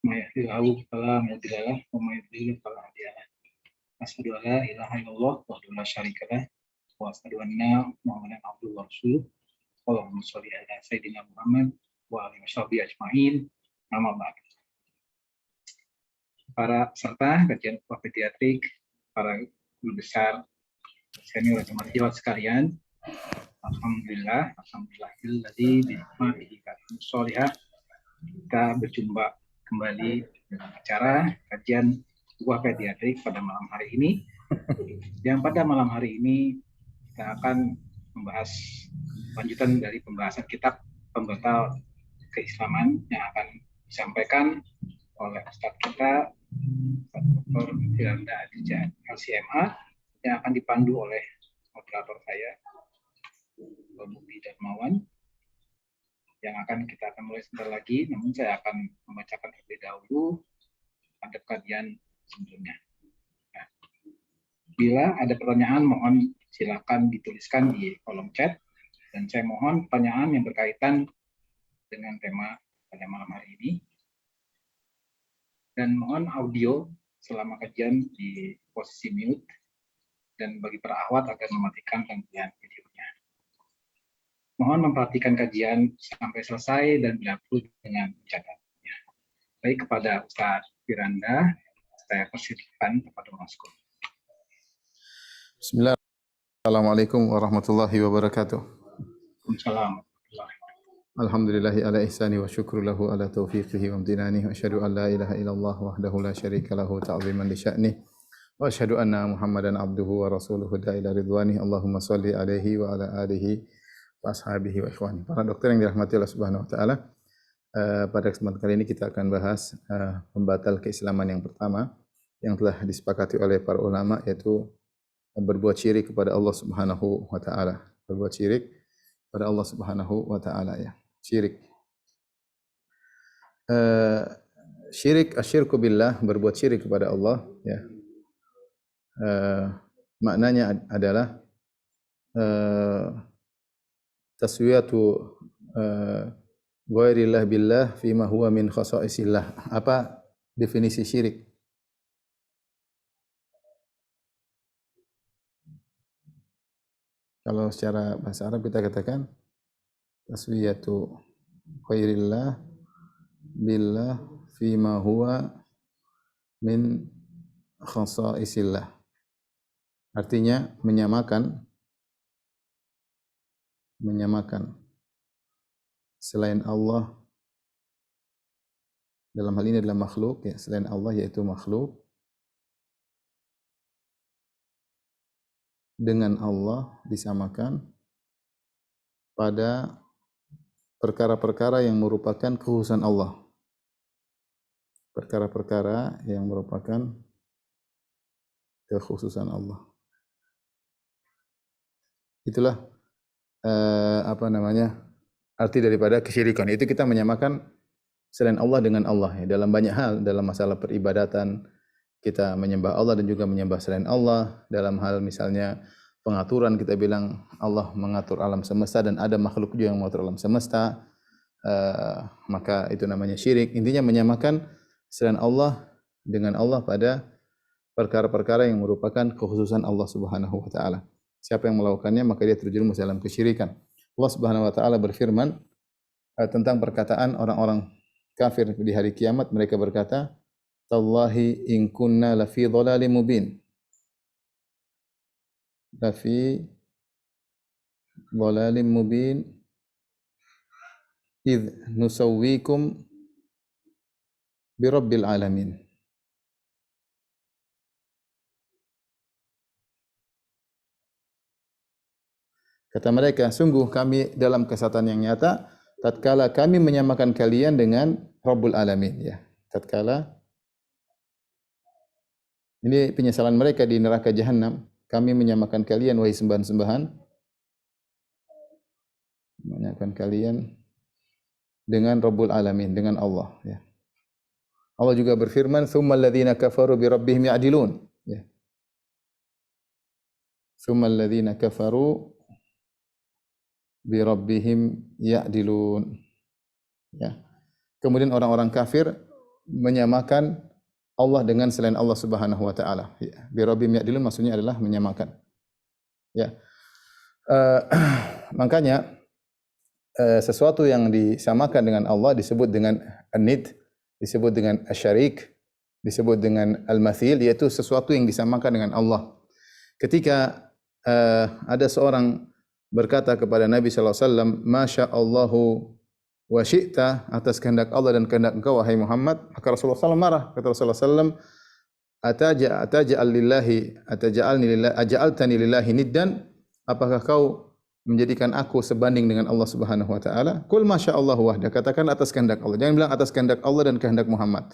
may yahdihi fala mudilla lahu wa may yudlil fala hadiya lahu. Asyhadu an la ilaha illallah wahdahu la syarika lah wa asyhadu anna Muhammadan abduhu wa rasuluh. Allahumma sholli ala sayyidina Muhammad wa alihi washabihi ajmain. Amma ba'd. Para peserta kajian pediatrik, para guru besar, senior jemaah sekalian, alhamdulillahilladzi bi ni'matihi tatimmu sholihah. Kita berjumpa kembali dalam acara kajian buah pediatrik pada malam hari ini. Yang pada malam hari ini kita akan membahas lanjutan dari pembahasan kitab Pembatal Keislaman yang akan disampaikan oleh Ustadz kita Dr. Firanda Adija LCMA yang akan dipandu oleh moderator saya Bapak Budi Darmawan yang akan kita akan mulai sebentar lagi, namun saya akan membacakan terlebih dahulu adab kajian sebelumnya. Nah, bila ada pertanyaan mohon silakan dituliskan di kolom chat dan saya mohon pertanyaan yang berkaitan dengan tema pada malam hari ini. Dan mohon audio selama kajian di posisi mute dan bagi para akhwat agar mematikan tampilan videonya. Mohon memperhatikan kajian sampai selesai dan bila perlu dengan mencatatnya. Baik, kepada Ustaz Firanda, saya persilakan kepada Mas Gun. Bismillah. Assalamualaikum warahmatullahi wabarakatuh. Waalaikumsalam. Alhamdulillahi ala ihsani wa syukru lahu ala taufiqihi wa amtinani wa asyhadu an la ilaha illallah wahdahu la syarika lahu ta'ziman li sya'nih wa asyhadu anna Muhammadan abduhu wa rasuluhu da'ila ridwani. Allahumma shalli alaihi wa ala alihi wa ashabihi wa ikhwani. Para dokter yang dirahmati Allah Subhanahu wa taala, pada kesempatan kali ini kita akan bahas pembatal keislaman yang pertama yang telah disepakati oleh para ulama, yaitu berbuat syirik kepada Allah Subhanahu wa taala. Berbuat syirik kepada Allah Subhanahu wa taala, ya. Syirik. Syirik, asyirku billah, berbuat syirik kepada Allah, ya. Maknanya adalah taswiyatu ghairillah billah fima huwa min khasaisillah. Apa definisi syirik? Kalau secara bahasa Arab kita katakan taswiyatu ghairillah billah fima huwa min khasaisillah. Artinya menyamakan selain Allah, dalam hal ini adalah makhluk, ya, selain Allah yaitu makhluk, dengan Allah disamakan pada perkara-perkara yang merupakan kekhususan Allah. Perkara-perkara yang merupakan kekhususan Allah. Itulah arti daripada kesyirikan. Itu kita menyamakan selain Allah dengan Allah, ya, dalam banyak hal. Dalam masalah peribadatan kita menyembah Allah dan juga menyembah selain Allah. Dalam hal misalnya pengaturan, kita bilang Allah mengatur alam semesta dan ada makhluk juga yang mengatur alam semesta. Maka itu namanya syirik. Intinya menyamakan selain Allah dengan Allah pada perkara-perkara yang merupakan kekhususan Allah Subhanahu wa taala. Siapa yang melakukannya maka dia terjerumus dalam kesyirikan. Allah Subhanahu wa taala berfirman tentang perkataan orang-orang kafir di hari kiamat. Mereka berkata, "Tallahi in kunna lafi dhalalim mubin." Lafi dhalalim mubin idh nusawwikum bi rabbil alamin. Kata mereka, sungguh kami dalam kesesatan yang nyata tatkala kami menyamakan kalian dengan Rabbul Alamin, ya. Tatkala ini penyesalan mereka di neraka jahanam, kami menyamakan kalian wahai sembahan-sembahan, menyamakan kalian dengan Rabbul Alamin, dengan Allah, ya. Allah juga berfirman, "Tsummal ladzina kafaru bi rabbihim ya'dilun." Ya. Tsummal ladzina kafaru bi rabbihim ya'dilun. Ya. kemudian orang-orang kafir menyamakan Allah dengan selain Allah Subhanahu wa taala. Ya, bi rabbihim ya'dilun maksudnya adalah menyamakan. Ya. Uh, makanya sesuatu yang disamakan dengan Allah disebut dengan an-nid, disebut dengan asyarik, disebut dengan al-mathil, yaitu sesuatu yang disamakan dengan Allah. Ketika ada seorang berkata kepada Nabi sallallahu alaihi wasallam, "Masya Allahu wa syi'ta," atas kehendak Allah dan kehendak engkau wahai Muhammad, maka Rasulullah SAW marah. Kata Rasulullah SAW, aja'altani lillahi niddan, apakah kau menjadikan aku sebanding dengan Allah Subhanahu wa taala? Qul masya Allah wahda, katakan atas kehendak Allah. Jangan bilang atas kehendak Allah dan kehendak Muhammad.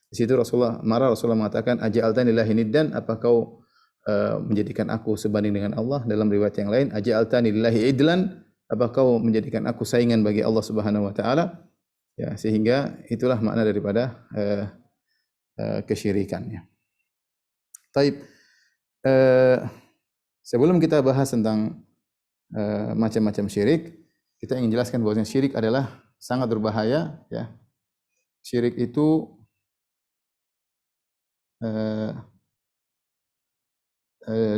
Di situ Rasulullah marah, Rasulullah mengatakan aja'altani lillahi niddan, apa kau menjadikan aku sebanding dengan Allah? Dalam riwayat yang lain, aja'altani lillahi idlan, apa kau menjadikan aku saingan bagi Allah Subhanahu wa taala? Ya, sehingga itulah makna daripada kesyirikannya. Taib, sebelum kita bahas tentang macam-macam syirik, kita ingin jelaskan bahwa syirik adalah sangat berbahaya. Ya, syirik itu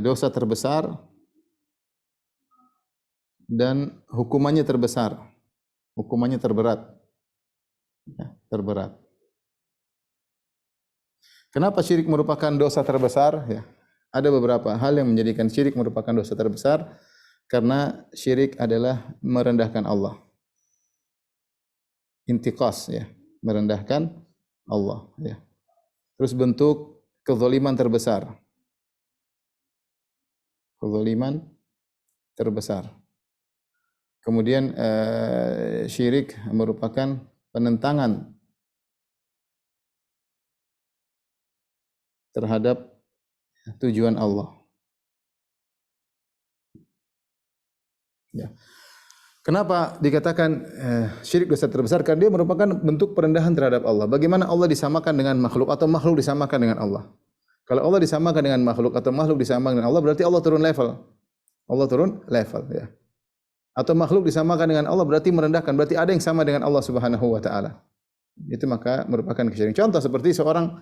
dosa terbesar dan hukumannya terbesar, hukumannya terberat. Ya, terberat. Kenapa syirik merupakan dosa terbesar? Ya, ada beberapa hal yang menjadikan syirik merupakan dosa terbesar. Karena syirik adalah merendahkan Allah. Intiqas, ya, merendahkan Allah. Ya. Terus bentuk kezaliman terbesar. Kezaliman terbesar. Kemudian syirik merupakan penentangan terhadap tujuan Allah. Ya. Kenapa dikatakan syirik dosa terbesar? Karena dia merupakan bentuk perendahan terhadap Allah. Bagaimana Allah disamakan dengan makhluk atau makhluk disamakan dengan Allah? Kalau Allah disamakan dengan makhluk atau makhluk disamakan dengan Allah, berarti Allah turun level. Allah turun level, ya. Atau makhluk disamakan dengan Allah berarti merendahkan, berarti ada yang sama dengan Allah Subhanahu wa taala. Itu maka merupakan kesyirikan. Contoh seperti seorang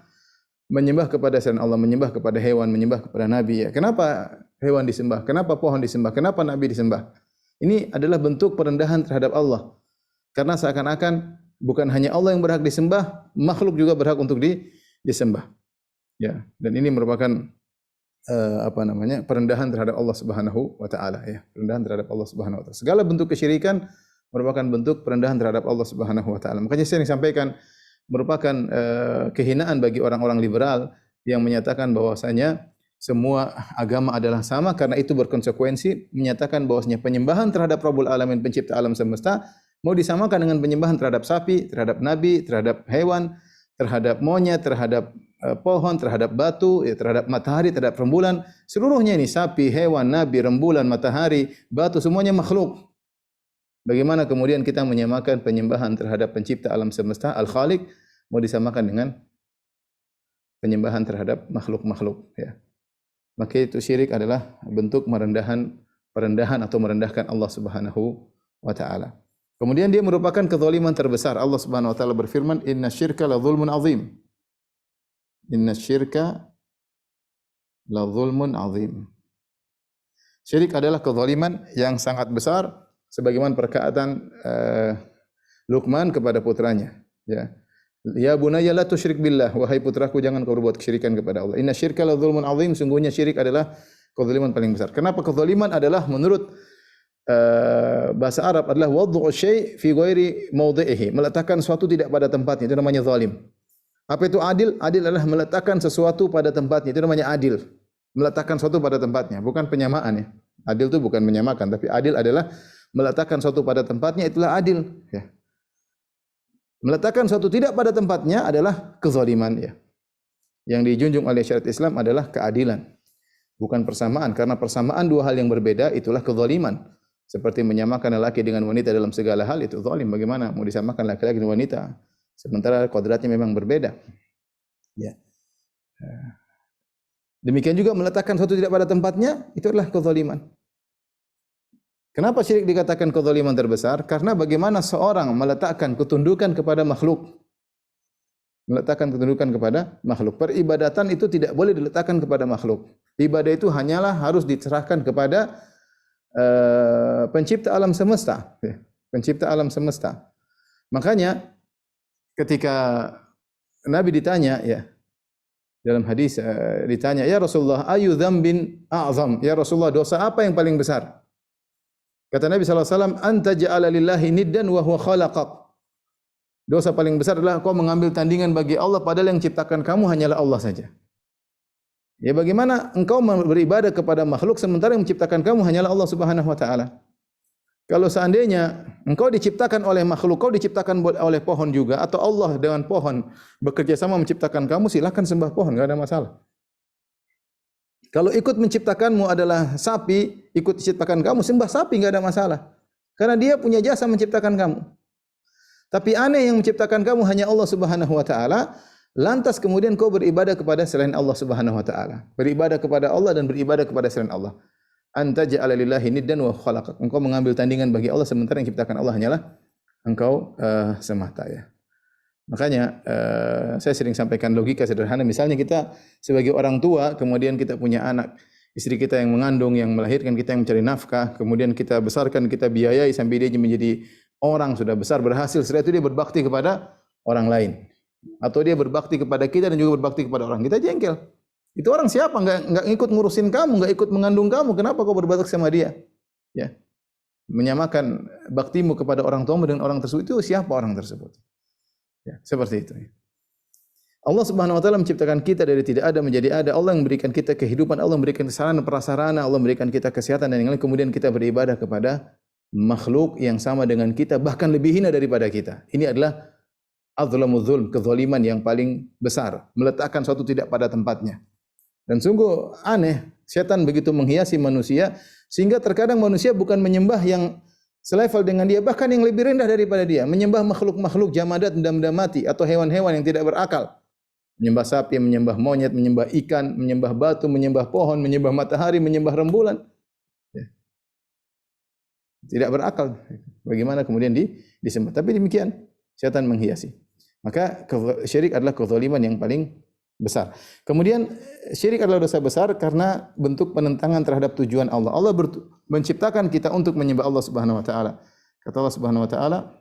menyembah kepada selain Allah, menyembah kepada hewan, menyembah kepada nabi, ya. Kenapa hewan disembah? Kenapa pohon disembah? Kenapa nabi disembah? Ini adalah bentuk perendahan terhadap Allah. Karena seakan-akan bukan hanya Allah yang berhak disembah, makhluk juga berhak untuk disembah. Ya, dan ini merupakan perendahan terhadap Allah Subhanahu wa taala, ya. Perendahan terhadap Allah Subhanahu wa taala. Segala bentuk kesyirikan merupakan bentuk perendahan terhadap Allah Subhanahu wa taala. Makanya saya sampaikan merupakan kehinaan bagi orang-orang liberal yang menyatakan bahwasanya semua agama adalah sama, karena itu berkonsekuensi menyatakan bahwasanya penyembahan terhadap Rabbul Alamin, pencipta alam semesta, mau disamakan dengan penyembahan terhadap sapi, terhadap nabi, terhadap hewan, terhadap monyet, terhadap pohon, terhadap batu, ya, terhadap matahari, terhadap rembulan. Seluruhnya ini sapi, hewan, nabi, rembulan, matahari, batu, semuanya makhluk. Bagaimana kemudian kita menyamakan penyembahan terhadap pencipta alam semesta, Al-Khaliq, mau disamakan dengan penyembahan terhadap makhluk-makhluk, ya. Maka itu syirik adalah bentuk perendahan atau merendahkan Allah Subhanahu wa taala. Kemudian dia merupakan kezaliman terbesar. Allah Subhanahu wa taala berfirman, "Inna syirka la dzulmun azim." Inna syirka la dzulmun azim. Syirik adalah kezaliman yang sangat besar, sebagaimana perkataan Luqman kepada putranya, ya. Ya bunayya la tusyrik billah, wahai putraku jangan kau berbuat kesyirikan kepada Allah. Inna syirka la dzulmun azim, sungguhnya syirik adalah kezaliman paling besar. Kenapa kezaliman adalah menurut bahasa Arab adalah wad'u syai' fi ghairi mawdhi'ihi, meletakkan sesuatu tidak pada tempatnya, itu namanya zalim. Apa itu adil? Adil adalah meletakkan sesuatu pada tempatnya, itu namanya adil. Meletakkan sesuatu pada tempatnya, bukan penyamaan, ya. Adil itu bukan menyamakan, tapi adil adalah meletakkan sesuatu pada tempatnya, itulah adil, ya. Meletakkan sesuatu tidak pada tempatnya adalah kezaliman, ya. Yang dijunjung oleh syariat Islam adalah keadilan, bukan persamaan. Karena persamaan dua hal yang berbeda itulah kezaliman. Seperti menyamakan lelaki dengan wanita dalam segala hal, itu zalim. Bagaimana mau disamakan laki-laki dengan wanita sementara kodratnya memang berbeda, ya. Demikian juga meletakkan sesuatu tidak pada tempatnya, itu adalah kezaliman. Kenapa syirik dikatakan kezaliman terbesar? Karena bagaimana seorang meletakkan ketundukan kepada makhluk. Meletakkan ketundukan kepada makhluk. Peribadatan itu tidak boleh diletakkan kepada makhluk. Ibadah itu hanyalah harus diserahkan kepada pencipta alam semesta. Pencipta alam semesta. Makanya ketika Nabi ditanya, ya, dalam hadis ditanya, ya Rasulullah, ayu dzambin a'zam? Ya Rasulullah, dosa apa yang paling besar? Kata Nabi SAW, anta ja'ala lillahi niddan wa huwa khalaqak. Dosa paling besar adalah kau mengambil tandingan bagi Allah padahal yang ciptakan kamu hanyalah Allah saja. Ya, bagaimana engkau beribadah kepada makhluk sementara yang menciptakan kamu hanyalah Allah Subhanahu wa taala? Kalau seandainya engkau diciptakan oleh makhluk, kau diciptakan oleh pohon juga, atau Allah dengan pohon bekerja sama menciptakan kamu, silakan sembah pohon, enggak ada masalah. Kalau ikut menciptakanmu adalah sapi, ikut diciptakan kamu, sembah sapi, enggak ada masalah. Karena dia punya jasa menciptakan kamu. Tapi aneh, yang menciptakan kamu hanya Allah Subhanahu wa taala, lantas kemudian kau beribadah kepada selain Allah Subhanahu wa taala. Beribadah kepada Allah dan beribadah kepada selain Allah. Anta ja'ala lillahi niddan wa khalaqak. Engkau mengambil tandingan bagi Allah sementara yang ciptakan Allah hanyalah engkau semata, ya. Makanya saya sering sampaikan logika sederhana. Misalnya kita sebagai orang tua, kemudian kita punya anak, istri kita yang mengandung, yang melahirkan, kita yang mencari nafkah, kemudian kita besarkan, kita biayai sampai dia menjadi orang, sudah besar, berhasil. Setelah itu dia berbakti kepada orang lain, atau dia berbakti kepada kita dan juga berbakti kepada orang. Kita jengkel. Itu orang siapa? Enggak ikut ngurusin kamu, enggak ikut mengandung kamu. Kenapa kau berbakti sama dia? Ya. Menyamakan baktimu kepada orang tuamu dengan orang tersebut, itu siapa orang tersebut? Ya, seperti itu. Allah Subhanahu wa taala menciptakan kita dari tidak ada menjadi ada. Allah yang memberikan kita kehidupan, Allah memberikan sarana prasarana, Allah memberikan kita kesehatan dan yang lain, kemudian kita beribadah kepada makhluk yang sama dengan kita, bahkan lebih hina daripada kita. Ini adalah adzlamuz zulm, kezaliman yang paling besar, meletakkan suatu tidak pada tempatnya. Dan sungguh aneh, setan begitu menghiasi manusia sehingga terkadang manusia bukan menyembah yang selevel dengan dia, bahkan yang lebih rendah daripada dia, menyembah makhluk-makhluk jamadat, benda-benda mati atau hewan-hewan yang tidak berakal. Menyembah sapi, menyembah monyet, menyembah ikan, menyembah batu, menyembah pohon, menyembah matahari, menyembah rembulan. Ya. Tidak berakal. Bagaimana kemudian disembah? Tapi demikian, setan menghiasi. Maka syirik adalah kezaliman yang paling besar. Kemudian syirik adalah dosa besar karena bentuk penentangan terhadap tujuan Allah. Allah menciptakan kita untuk menyembah Allah Subhanahu wa taala. Kata Allah Subhanahu wa taala,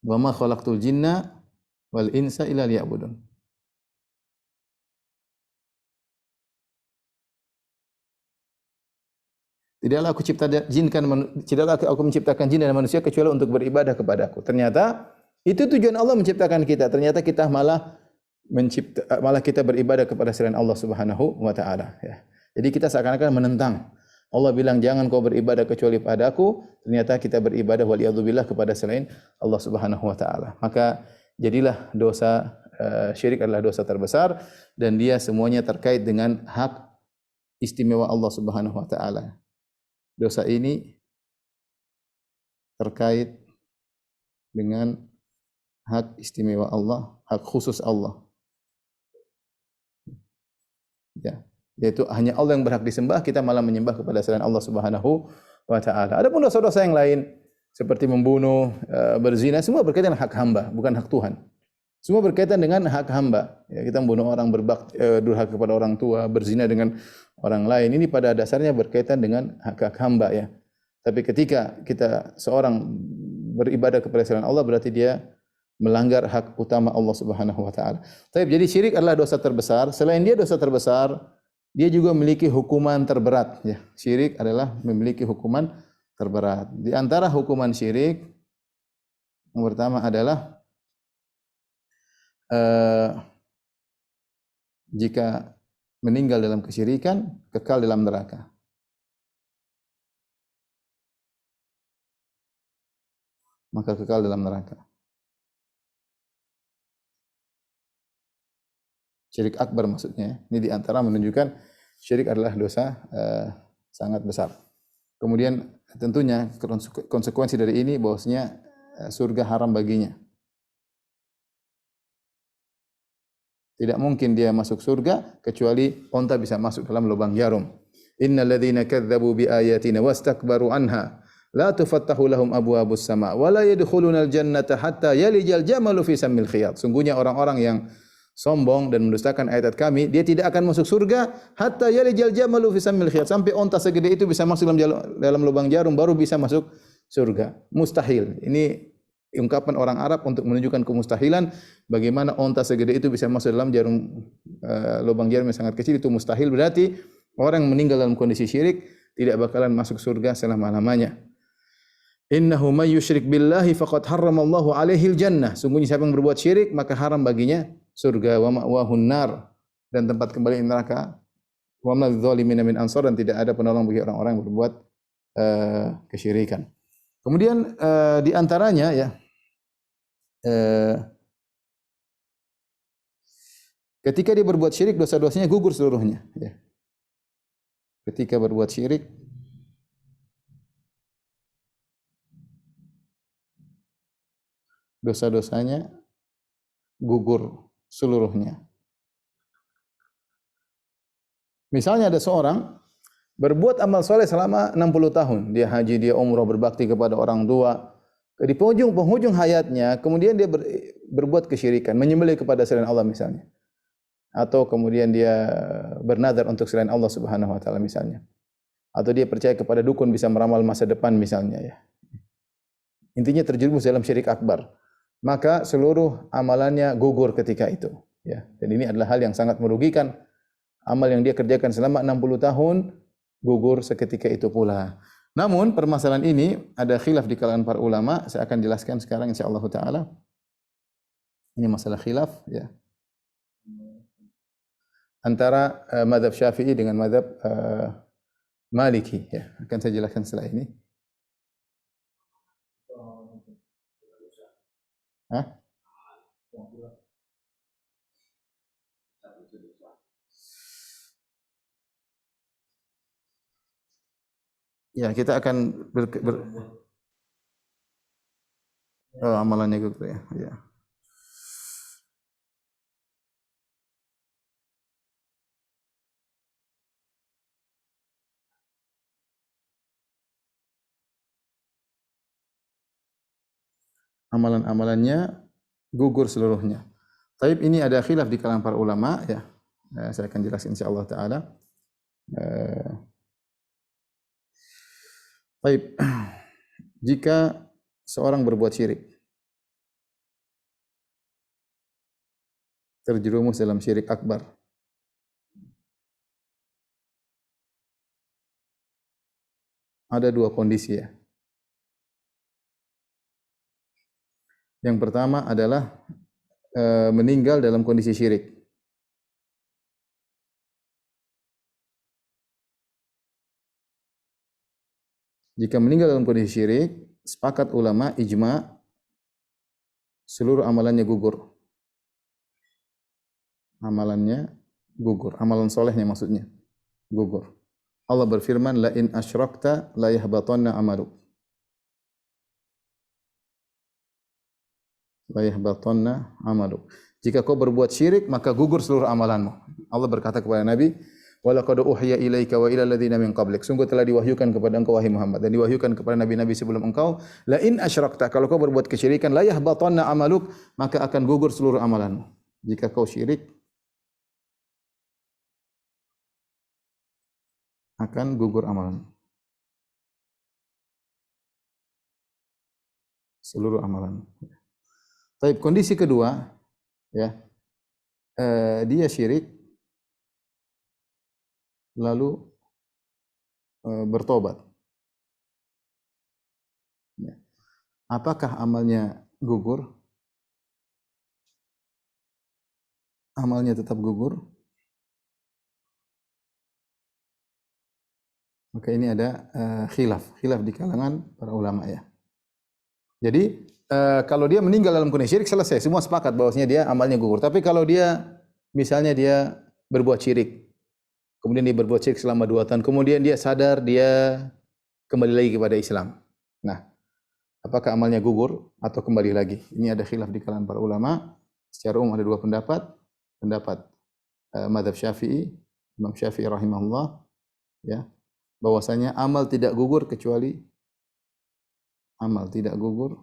"Wa ma khalaqtul jinna wal insa illa liya'budun." Tidaklah aku menciptakan jin dan manusia kecuali untuk beribadah kepadaku. Ternyata itu tujuan Allah menciptakan kita. Ternyata kita malah kita beribadah kepada selain Allah Subhanahu wa taala, ya. Jadi kita seakan-akan menentang. Allah bilang jangan kau beribadah kecuali padaku, ternyata kita beribadah waliyadzubillah kepada selain Allah Subhanahu wa taala. Maka jadilah dosa syirik adalah dosa terbesar dan dia semuanya terkait dengan hak istimewa Allah Subhanahu wa taala. Dosa ini terkait dengan hak istimewa Allah, hak khusus Allah. Ya, yaitu hanya Allah yang berhak disembah, kita malah menyembah kepada selain Allah Subhanahu wa taala. Adapun dosa-dosa yang lain seperti membunuh, berzina, semua berkaitan dengan hak hamba, bukan hak Tuhan. Semua berkaitan dengan hak hamba. Ya, kita membunuh orang, durhaka kepada orang tua, berzina dengan orang lain. Ini pada dasarnya berkaitan dengan hak hamba, ya. Tapi ketika kita seorang beribadah kepada selain Allah, berarti dia melanggar hak utama Allah Subhanahu wa taala. Jadi syirik adalah dosa terbesar. Selain dia dosa terbesar, dia juga memiliki hukuman terberat, ya. Syirik adalah memiliki hukuman terberat. Di antara hukuman syirik yang pertama adalah jika meninggal dalam kesyirikan, kekal dalam neraka. Maka kekal dalam neraka. Syirik akbar maksudnya. Ini di antara menunjukkan syirik adalah dosa sangat besar. Kemudian tentunya konsekuensi dari ini bahwasanya surga haram baginya. Tidak mungkin dia masuk surga kecuali onta bisa masuk dalam lubang jarum. Innal ladzina kadzdzabu bi ayatina wastakbaru anha la tufattahu lahum abwabus sama wa la yadkhulunal jannata hatta yalijal jamalu fi sammil khiyat. Sungguhnya orang-orang yang sombong dan mendustakan ayat-ayat kami, dia tidak akan masuk surga hatta yalijal jamalu fi sammil khiyat, sampai onta segede itu bisa masuk dalam lubang jarum baru bisa masuk surga. Mustahil. Ini ungkapan orang Arab untuk menunjukkan kemustahilan. Bagaimana onta segede itu bisa masuk dalam jarum lubang jarum yang sangat kecil, itu mustahil. Berarti orang yang meninggal dalam kondisi syirik tidak bakalan masuk surga selama-lamanya. Innahu may yusyrik billahi faqad harramallahu alaihil jannah. Sungguhnya siapa yang berbuat syirik maka haram baginya surga, wa ma'wahun nar, dan tempat kembali neraka. Wa ma dzalimin min ansar, dan tidak ada penolong bagi orang-orang yang berbuat kesyirikan. Kemudian di antaranya ya ketika dia berbuat syirik, dosa-dosanya gugur seluruhnya ya. Ketika berbuat syirik dosa-dosanya gugur seluruhnya. Misalnya ada seorang berbuat amal soleh selama 60 tahun. Dia haji, dia umrah, berbakti kepada orang tua. Di penghujung hayatnya, kemudian dia berbuat kesyirikan, menyembelih kepada selain Allah misalnya. Atau kemudian dia bernazar untuk selain Allah Subhanahu wa taala misalnya. Atau dia percaya kepada dukun bisa meramal masa depan misalnya ya. Intinya terjerumus dalam syirik akbar. Maka seluruh amalannya gugur ketika itu ya. Dan ini adalah hal yang sangat merugikan. Amal yang dia kerjakan selama 60 tahun gugur seketika itu pula. Namun permasalahan ini ada khilaf di kalangan para ulama. Saya akan jelaskan sekarang insyaallah taala. Ini masalah khilaf ya. Antara mazhab Syafi'i dengan mazhab Maliki ya. Akan saya jelaskan setelah ini. Hah? Ya, kita akan amalannya gugur ya. Ya. Amalan-amalannya gugur seluruhnya. Tapi ini ada khilaf di kalangan para ulama ya. Saya akan jelaskan insyaallah taala. Baik. Jika seorang berbuat syirik, terjerumus dalam syirik akbar, ada dua kondisi ya. Yang pertama adalah meninggal dalam kondisi syirik. Jika meninggal dalam kondisi syirik, sepakat ulama ijma seluruh amalannya gugur. Amalannya gugur, amalan solehnya maksudnya gugur. Allah berfirman, la in asyrakta la yahbatanna amaluk. La yahbatanna amaluk. Jika kau berbuat syirik maka gugur seluruh amalanmu. Allah berkata kepada Nabi, wa laqad uhiya ilaika wa ila alladziina min qablik. Sungguh telah diwahyukan kepada engkau wahai Muhammad, dan diwahyukan kepada nabi-nabi sebelum engkau, la in asyrakta, kalau kau berbuat kesyirikan, la yahbatanna amaluk, maka akan gugur seluruh amalanmu. Jika kau syirik akan gugur amalan. Seluruh amalan. Tapi kondisi kedua ya, dia syirik lalu bertobat. Ya. Apakah amalnya gugur? Amalnya tetap gugur? Maka ini ada khilaf di kalangan para ulama ya. Jadi kalau dia meninggal dalam kondisi syirik selesai, semua sepakat bahwasanya dia amalnya gugur. Tapi kalau dia misalnya dia berbuat syirik, kemudian dia berbuat syirik selama 2 tahun, kemudian dia sadar, dia kembali lagi kepada Islam. Nah, apakah amalnya gugur atau kembali lagi? Ini ada khilaf di kalangan para ulama. Secara umum ada 2 pendapat. Pendapat mazhab Syafi'i, Imam Syafi'i rahimahullah ya, bahwasanya amal tidak gugur kecuali amal tidak gugur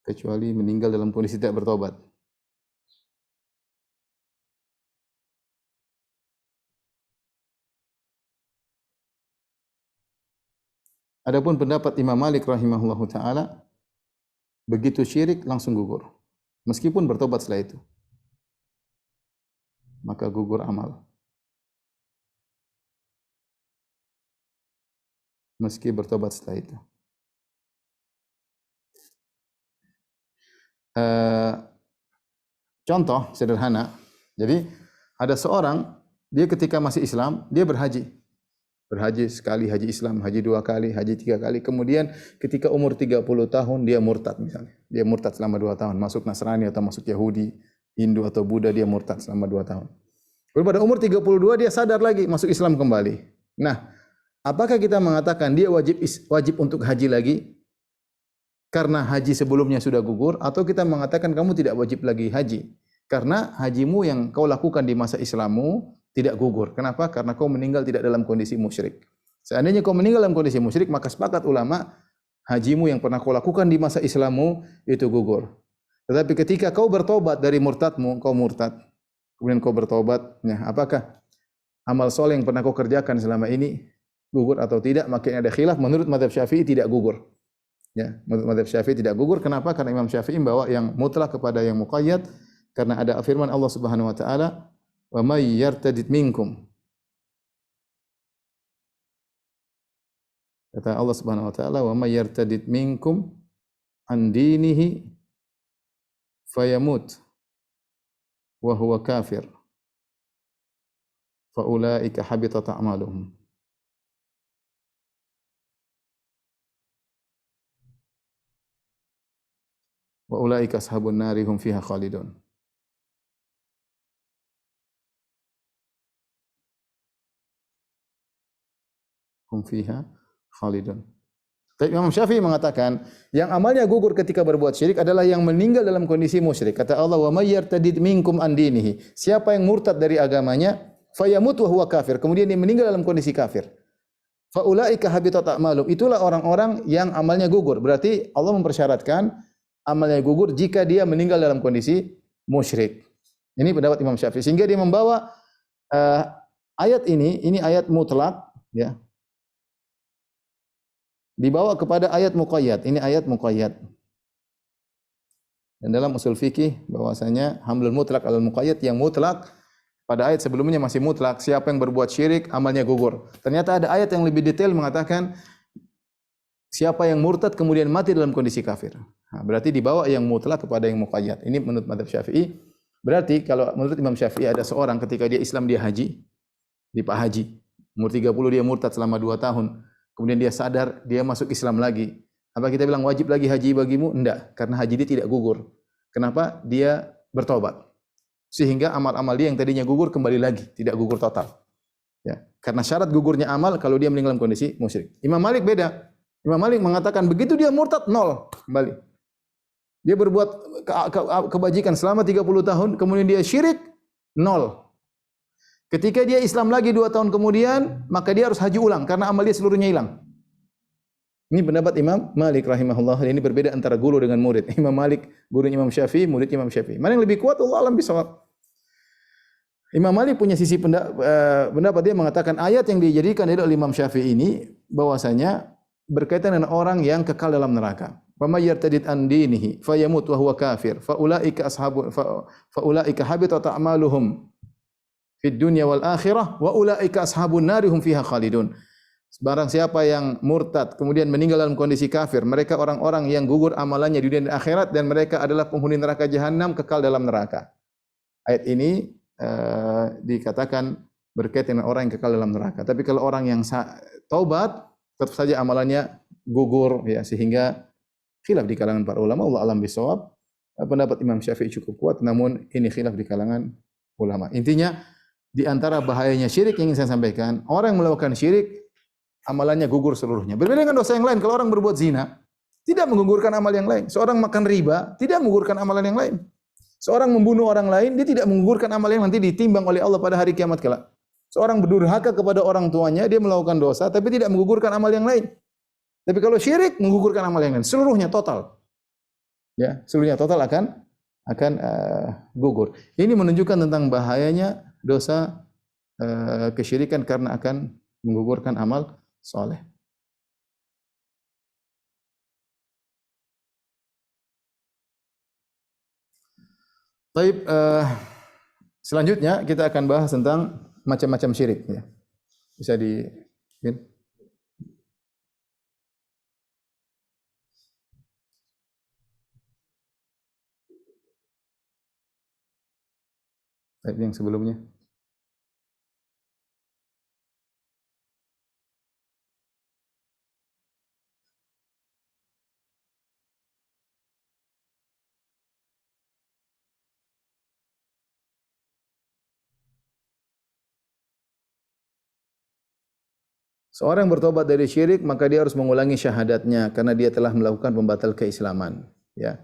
kecuali meninggal dalam kondisi tidak bertobat. Adapun pendapat Imam Malik rahimahullahu taala, begitu syirik langsung gugur. Meskipun bertobat setelah itu, maka gugur amal. Meski bertobat setelah itu. Contoh sederhana. Jadi ada seorang, dia ketika masih Islam, dia berhaji. Berhaji sekali, haji Islam, haji 2 kali, haji 3 kali. Kemudian ketika umur 30 tahun, dia murtad misalnya. Dia murtad selama 2 tahun. Masuk Nasrani atau masuk Yahudi, Hindu atau Buddha, dia murtad selama 2 tahun. Lalu pada umur 32, dia sadar lagi, masuk Islam kembali. Nah, apakah kita mengatakan dia wajib untuk haji lagi? Karena haji sebelumnya sudah gugur, atau kita mengatakan kamu tidak wajib lagi haji karena hajimu yang kau lakukan di masa Islammu tidak gugur. Kenapa? Karena kau meninggal tidak dalam kondisi musyrik. Seandainya kau meninggal dalam kondisi musyrik, maka sepakat ulama hajimu yang pernah kau lakukan di masa Islammu itu gugur. Tetapi ketika kau bertobat dari murtadmu, kau murtad, kemudian kau bertobat, ya, apakah amal soleh yang pernah kau kerjakan selama ini gugur atau tidak? Makanya ada khilaf. Menurut mazhab Syafi'i tidak gugur. Ya, menurut mazhab Syafi'i tidak gugur. Kenapa? Karena Imam Syafi'i membawa yang mutlak kepada yang muqayyad. Karena ada firman Allah Subhanahu wa taala, "Wa may yartadid minkum." Kata Allah Subhanahu wa taala, "Wa may yartadid minkum an dinihi fayamut wa huwa kafir. Fa ulaika habitat a'maluhum." Wa ulaika ashabun nari hum fiha khalidun. Hum fiha khalidun. Tapi Imam Syafi'i mengatakan, yang amalnya gugur ketika berbuat syirik adalah yang meninggal dalam kondisi musyrik. Kata Allah, "Wa may yartadid minkum an dinihi." Siapa yang murtad dari agamanya, fayamut wa huwa kafir. Kemudian dia meninggal dalam kondisi kafir. Fa ulaika habitat a'malum. Itulah orang-orang yang amalnya gugur. Berarti Allah mempersyaratkan amalnya gugur jika dia meninggal dalam kondisi musyrik. Ini pendapat Imam Syafi'i. Sehingga dia membawa ayat ini ayat mutlak, ya, dibawa kepada ayat muqayyad. Ini ayat muqayyad. Dan dalam usul fikih bahwasanya hamlul mutlak alal muqayyad, yang mutlak pada ayat sebelumnya masih mutlak, siapa yang berbuat syirik amalnya gugur. Ternyata ada ayat yang lebih detail mengatakan siapa yang murtad kemudian mati dalam kondisi kafir. Nah, berarti dibawa yang mutlak kepada yang muqayyad. Ini menurut mazhab Syafi'i. Berarti kalau menurut Imam Syafi'i ada seorang ketika dia Islam dia haji, di Pak Haji, umur 30 dia murtad selama 2 tahun. Kemudian dia sadar, dia masuk Islam lagi. Apa kita bilang wajib lagi haji bagimu? Enggak, karena haji dia tidak gugur. Kenapa? Dia bertobat. Sehingga amal-amal dia yang tadinya gugur kembali lagi, tidak gugur total. Ya, karena syarat gugurnya amal kalau dia meninggal dalam kondisi musyrik. Imam Malik beda. Imam Malik mengatakan begitu dia murtad, nol kembali. Dia berbuat kebajikan selama 30 tahun, kemudian dia syirik, nol. Ketika dia Islam lagi 2 tahun kemudian, maka dia harus haji ulang karena amal dia seluruhnya hilang. Ini pendapat Imam Malik rahimahullah. Ini berbeda antara guru dengan murid. Imam Malik guru Imam Syafi'i, murid Imam Syafi'i. Mana yang lebih kuat? Allah alam bisawab. Imam Malik punya sisi pendapat, dia mengatakan ayat yang dijadikan oleh Imam Syafi'i ini bahwasanya berkaitan dengan orang yang kekal dalam neraka. Wa may yartadid an dinihi fayamut wa huwa kafir fa ulaika habitat a'maluhum fid dunya wal akhirah wa ulaika ashabun nari hum fiha khalidun. Barang siapa yang murtad kemudian meninggal dalam kondisi kafir, mereka orang-orang yang gugur amalannya di dunia dan akhirat, dan mereka adalah penghuni neraka jahanam, kekal dalam neraka. Ayat ini dikatakan berkaitan dengan orang yang kekal dalam neraka. Tapi kalau orang yang taubat, tetap saja amalannya gugur, ya, sehingga khilaf di kalangan para ulama. Allah alam bisawab. Pendapat Imam Syafi'i cukup kuat, namun ini khilaf di kalangan ulama. Intinya di antara bahayanya syirik yang ingin saya sampaikan, orang yang melakukan syirik amalannya gugur seluruhnya. Berbeda dengan dosa yang lain. Kalau orang berbuat zina, tidak menggugurkan amal yang lain. Seorang makan riba, tidak menggugurkan amalan yang lain. Seorang membunuh orang lain, dia tidak menggugurkan amal yang nanti ditimbang oleh Allah pada hari kiamat kelak. Seorang berdurhaka kepada orang tuanya, dia melakukan dosa, tapi tidak menggugurkan amal yang lain. Tapi kalau syirik menggugurkan amal yang lain, seluruhnya total. Ya, seluruhnya total akan gugur. Ini menunjukkan tentang bahayanya dosa kesyirikan karena akan menggugurkan amal soleh. Baik, selanjutnya kita akan bahas tentang macam-macam syirik. Ya. Bisa di yang sebelumnya. Seorang yang bertobat dari syirik maka dia harus mengulangi syahadatnya karena dia telah melakukan pembatal keislaman. Ya,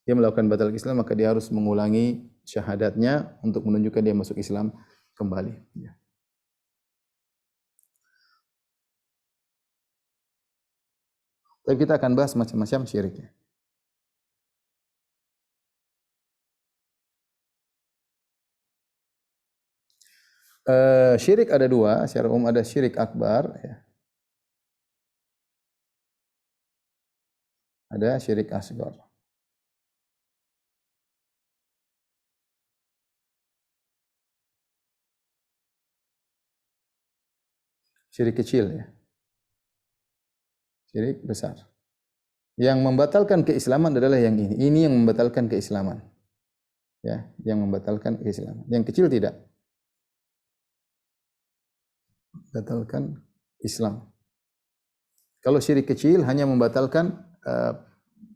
dia melakukan batal Islam maka dia harus mengulangi syahadatnya untuk menunjukkan dia masuk Islam kembali. Ya. Tapi kita akan bahas macam-macam syiriknya. Syirik ada dua, secara umum ada syirik akbar, ya. Ada syirik asgar. Syirik kecil ya. Syirik besar. Yang membatalkan keislaman adalah yang ini. Ini yang membatalkan keislaman. Ya, yang membatalkan keislaman. Yang kecil tidak. Batalkan Islam. Kalau syirik kecil hanya membatalkan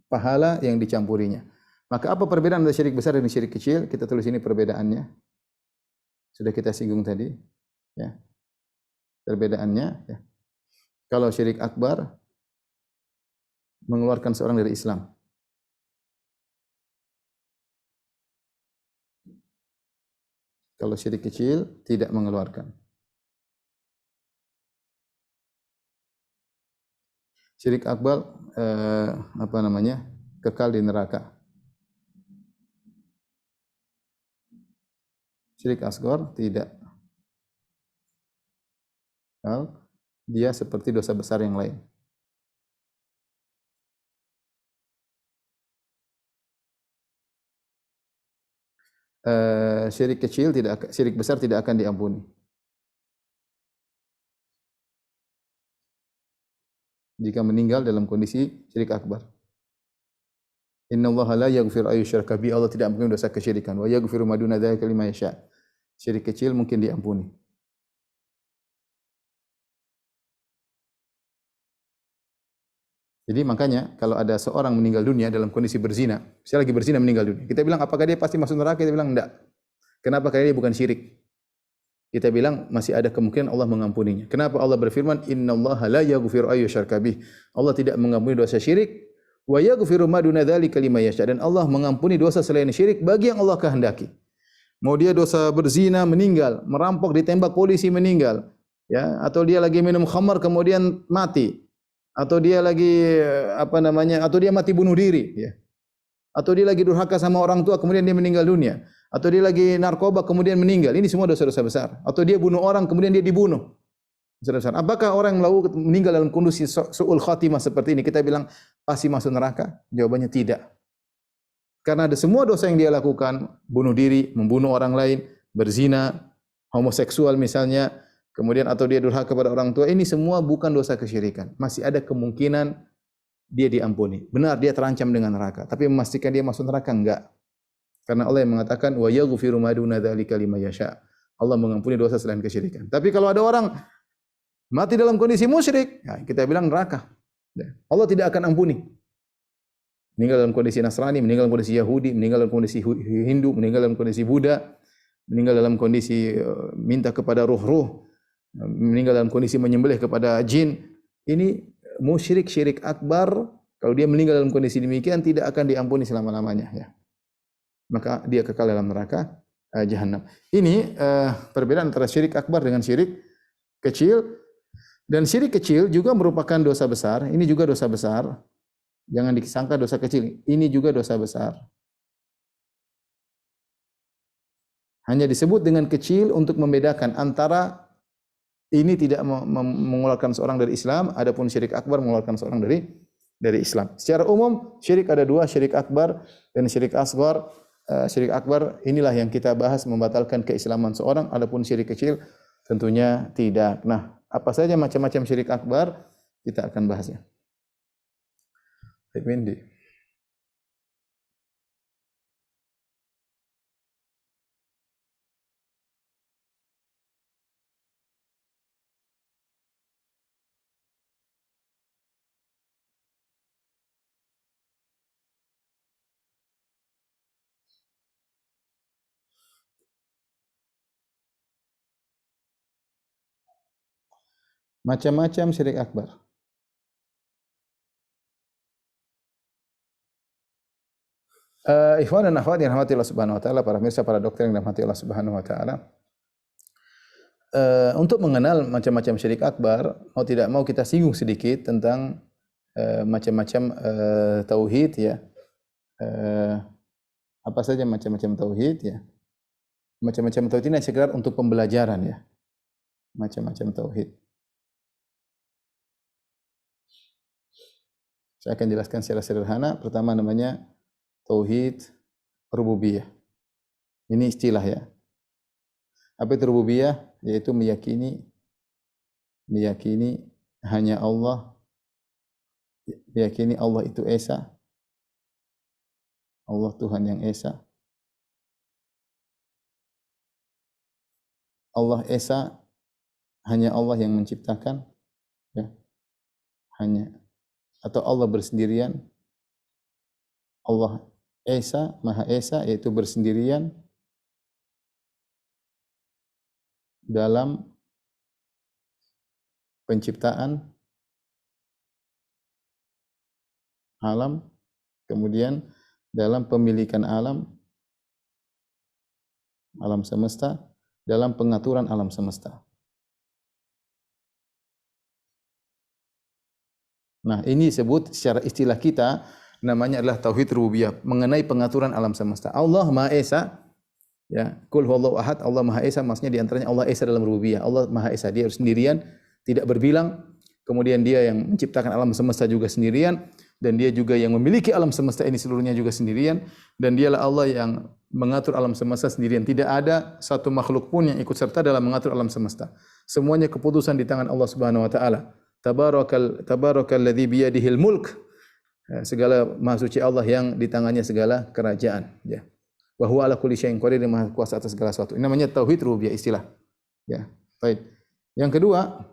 pahala yang dicampurinya. Maka apa perbedaan antara syirik besar dan syirik kecil? Kita tulis ini perbedaannya. Sudah kita singgung tadi. Ya. Perbedaannya. Ya. Kalau syirik akbar mengeluarkan seorang dari Islam. Kalau syirik kecil tidak mengeluarkan. Syirik akbar kekal di neraka. Syirik asghar tidak. Dia seperti dosa besar yang lain. Syirik kecil syirik besar tidak akan diampuni. Jika meninggal dalam kondisi syirik akbar. Innallaha la yaghfiru ayyushraka bihi, Allah tidak mengampuni dosa kesyirikan. Wa yaghfiru ma duna dzalika liman yasha. Syirik kecil mungkin diampuni. Jadi makanya kalau ada seorang meninggal dunia dalam kondisi berzina, misalnya lagi berzina meninggal dunia, kita bilang apakah dia pasti masuk neraka? Kita bilang enggak. Kenapa? Karena dia bukan syirik. Kita bilang masih ada kemungkinan Allah mengampuninya. Kenapa Allah berfirman innallaha la yaghfiru ayyushraka bih. Allah tidak mengampuni dosa syirik, wa yaghfiru ma duna dzalika liman yasha, dan Allah mengampuni dosa selain syirik bagi yang Allah kehendaki. Mau dia dosa berzina meninggal, merampok ditembak polisi meninggal, ya, atau dia lagi minum khamar kemudian mati, atau dia lagi atau dia mati bunuh diri, ya. Atau dia lagi durhaka sama orang tua kemudian dia meninggal dunia, atau dia lagi narkoba kemudian meninggal. Ini semua dosa-dosa besar. Atau dia bunuh orang kemudian dia dibunuh. Dosa besar. Apakah orang yang meninggal dalam kondisi su'ul khatimah seperti ini kita bilang pasti masuk neraka? Jawabannya tidak. Karena ada semua dosa yang dia lakukan, bunuh diri, membunuh orang lain, berzina, homoseksual misalnya, kemudian atau dia durhaka kepada orang tua, ini semua bukan dosa kesyirikan. Masih ada kemungkinan dia diampuni. Benar dia terancam dengan neraka, tapi memastikan dia masuk neraka enggak. Karena Allah yang mengatakan wa yaghfiru ma duna dzalika liman yasha. Allah mengampuni dosa selain kesyirikan. Tapi kalau ada orang mati dalam kondisi musyrik, ya kita bilang neraka. Allah tidak akan ampuni. Meninggal dalam kondisi Nasrani, meninggal dalam kondisi Yahudi, meninggal dalam kondisi Hindu, meninggal dalam kondisi Buddha, meninggal dalam kondisi minta kepada ruh-ruh, meninggal dalam kondisi menyembelih kepada jin. Ini musyrik syirik akbar, kalau dia meninggal dalam kondisi demikian tidak akan diampuni selama-lamanya, ya. Maka dia kekal dalam neraka jahanam. Ini perbedaan antara syirik akbar dengan syirik kecil. Dan syirik kecil juga merupakan dosa besar. Ini juga dosa besar. Jangan disangka dosa kecil. Ini juga dosa besar. Hanya disebut dengan kecil untuk membedakan antara ini tidak mengeluarkan seorang dari Islam, adapun syirik akbar mengeluarkan seorang dari Islam. Secara umum syirik ada dua, syirik akbar dan syirik asghar. Syirik akbar inilah yang kita bahas membatalkan keislaman seorang, adapun syirik kecil tentunya tidak. Nah, apa saja macam-macam syirik akbar kita akan bahasnya. Windy. Macam-macam syirik akbar. Ikhwan dan akhwat yang dirahmati Allah Subhanahu wa taala, para pemirsa, para dokter yang dirahmati Allah Subhanahu wa taala. Untuk mengenal macam-macam syirik akbar, mau tidak mau kita singgung sedikit tentang macam-macam tauhid ya. Apa saja macam-macam tauhid ya. Macam-macam tauhid ini sekedar untuk pembelajaran ya. Macam-macam tauhid. Saya akan jelaskan secara sederhana. Pertama namanya tauhid rububiyah. Ini istilah ya. Apa itu rububiyah? Yaitu meyakini hanya Allah, meyakini Allah itu esa, Allah Tuhan yang esa. Allah esa, hanya Allah yang menciptakan, ya. Hanya, atau Allah bersendirian. Allah esa, maha esa, yaitu bersendirian dalam penciptaan alam, kemudian dalam pemilikan alam semesta, dalam pengaturan alam semesta. Nah, ini disebut secara istilah kita namanya adalah tauhid rububiyah, mengenai pengaturan alam semesta. Allah Maha Esa, ya. Qul huwallahu ahad, Allah Maha Esa, maksudnya di antaranya Allah Esa dalam rububiyah. Allah Maha Esa, dia sendirian, tidak berbilang. Kemudian dia yang menciptakan alam semesta juga sendirian, dan dia juga yang memiliki alam semesta ini seluruhnya juga sendirian, dan dialah Allah yang mengatur alam semesta sendirian. Tidak ada satu makhluk pun yang ikut serta dalam mengatur alam semesta. Semuanya keputusan di tangan Allah Subhanahu wa taala. Tabarakalladzi biyadihil mulk. Segala maha suci Allah yang di tangannya segala kerajaan, ya. Wa huwa ala kulli syai'in qadir, maha kuasa atas segala sesuatu. Ini namanya tauhid rububiyah, istilah. Ya, baik. Yang kedua,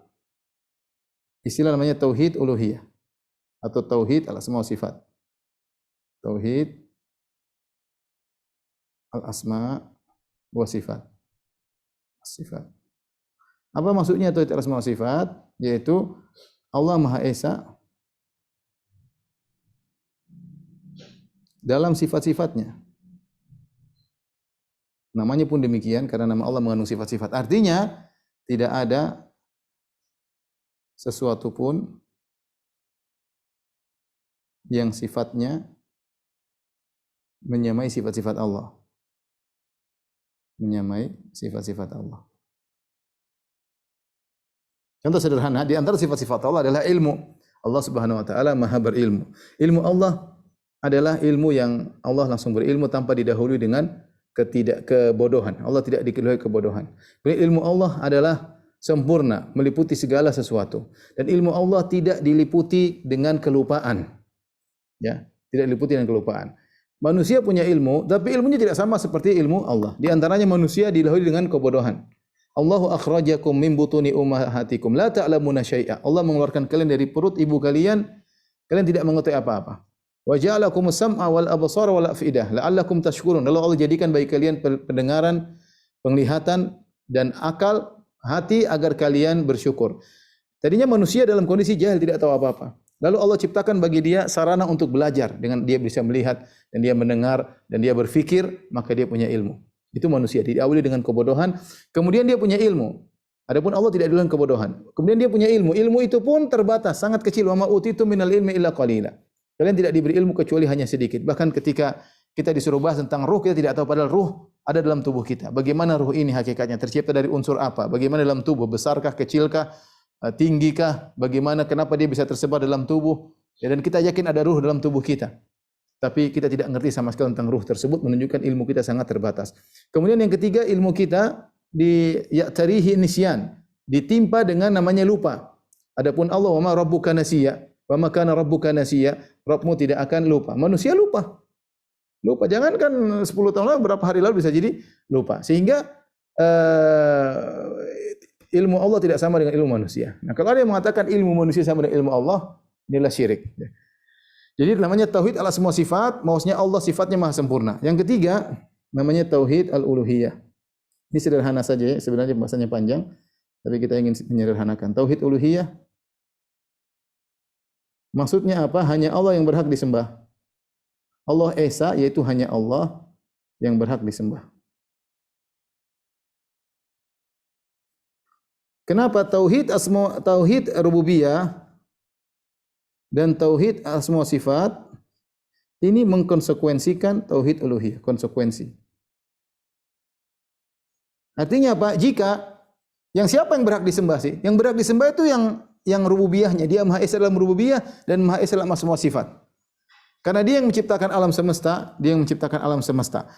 istilah namanya tauhid uluhiyah atau tauhid al-asma wa sifat. Tauhid al-asma wa sifat. Sifat. Apa maksudnya tauhid al-asma wa sifat? Yaitu Allah Maha Esa dalam sifat-sifatnya. Namanya pun demikian karena nama Allah mengandung sifat-sifat. Artinya tidak ada sesuatu pun yang sifatnya menyamai sifat-sifat Allah. Menyamai sifat-sifat Allah. Contoh sederhana, di antara sifat-sifat Allah adalah ilmu. Allah Subhanahu wa taala Maha berilmu. Ilmu Allah adalah ilmu yang Allah langsung berilmu tanpa didahului dengan kebodohan. Allah tidak didahului kebodohan. Ilmu Allah adalah sempurna, meliputi segala sesuatu. Dan ilmu Allah tidak diliputi dengan kelupaan. Ya, tidak diliputi dengan kelupaan. Manusia punya ilmu, tapi ilmunya tidak sama seperti ilmu Allah. Di antaranya manusia didahului dengan kebodohan. Allahu akhrajakum min butuni ummahatikum la ta'lamuna syai'a. Allah mengeluarkan kalian dari perut ibu kalian, kalian tidak mengetahui apa-apa. Wa ja'alakumus sam'a wal absara wal afidah la'allakum tashkurun. Lalu Allah jadikan bagi kalian pendengaran, penglihatan dan akal, hati agar kalian bersyukur. Tadinya manusia dalam kondisi jahil, tidak tahu apa-apa. Lalu Allah ciptakan bagi dia sarana untuk belajar, dengan dia bisa melihat dan dia mendengar dan dia berfikir, maka dia punya ilmu. Itu manusia diawali dengan kebodohan, kemudian dia punya ilmu. Adapun Allah tidak dalam kebodohan. Kemudian dia punya ilmu. Ilmu itu pun terbatas, sangat kecil. Wa ma utitu minal ilmi illa qalila. Kalian tidak diberi ilmu kecuali hanya sedikit. Bahkan ketika kita disuruh bahas tentang ruh, kita tidak tahu padahal ruh ada dalam tubuh kita. Bagaimana ruh ini hakikatnya? Tercipta dari unsur apa? Bagaimana dalam tubuh? Besarkah, kecilkah, tinggikah? Bagaimana, kenapa dia bisa tersebar dalam tubuh? Ya, dan kita yakin ada ruh dalam tubuh kita. Tapi kita tidak mengerti sama sekali tentang ruh tersebut, menunjukkan ilmu kita sangat terbatas. Kemudian yang ketiga, ilmu kita ya'tarihi nisyan, ditimpa dengan namanya lupa. Adapun Allah, wa ma rabbuka nasiya, wa ma kana rabbuka nasiya, Rabbmu tidak akan lupa. Manusia lupa. Lupa, jangankan 10 tahun lalu, berapa hari lalu bisa jadi lupa. Sehingga ilmu Allah tidak sama dengan ilmu manusia. Nah, kalau ada yang mengatakan ilmu manusia sama dengan ilmu Allah, inilah syirik. Jadi namanya tauhid ala semua sifat, maksudnya Allah sifatnya maha sempurna. Yang ketiga namanya tauhid al-uluhiyah. Ini sederhana saja ya, sebenarnya bahasanya panjang, tapi kita ingin menyederhanakan. Tauhid uluhiyah maksudnya apa? Hanya Allah yang berhak disembah. Allah Esa, yaitu hanya Allah yang berhak disembah. Kenapa tauhid rububiyah dan tauhid asma sifat ini mengkonsekuensikan tauhid uluhiyah, konsekuensi. Artinya apa? Jika siapa yang berhak disembah sih? Yang berhak disembah itu yang rububiyahnya, dia Maha Esa dalam rububiyah dan Maha Esa dalam asma sifat. Karena dia yang menciptakan alam semesta,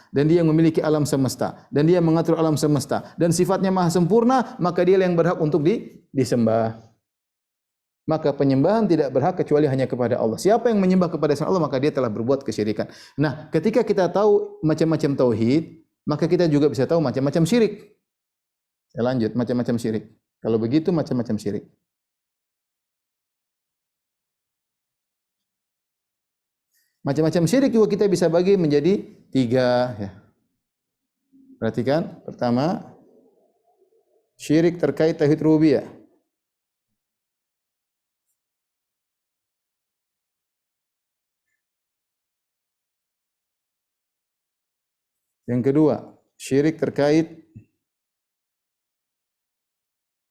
dan dia yang memiliki alam semesta, dan dia mengatur alam semesta, dan sifatnya maha sempurna, maka dia yang berhak untuk disembah. Maka penyembahan tidak berhak kecuali hanya kepada Allah. Siapa yang menyembah kepada selain Allah, maka dia telah berbuat kesyirikan. Nah, ketika kita tahu macam-macam tauhid, maka kita juga bisa tahu macam-macam syirik. Saya lanjut, macam-macam syirik. Kalau begitu, macam-macam syirik. Macam-macam syirik juga kita bisa bagi menjadi 3. Ya. Perhatikan, pertama, syirik terkait tauhid rububiyah. Yang kedua, syirik terkait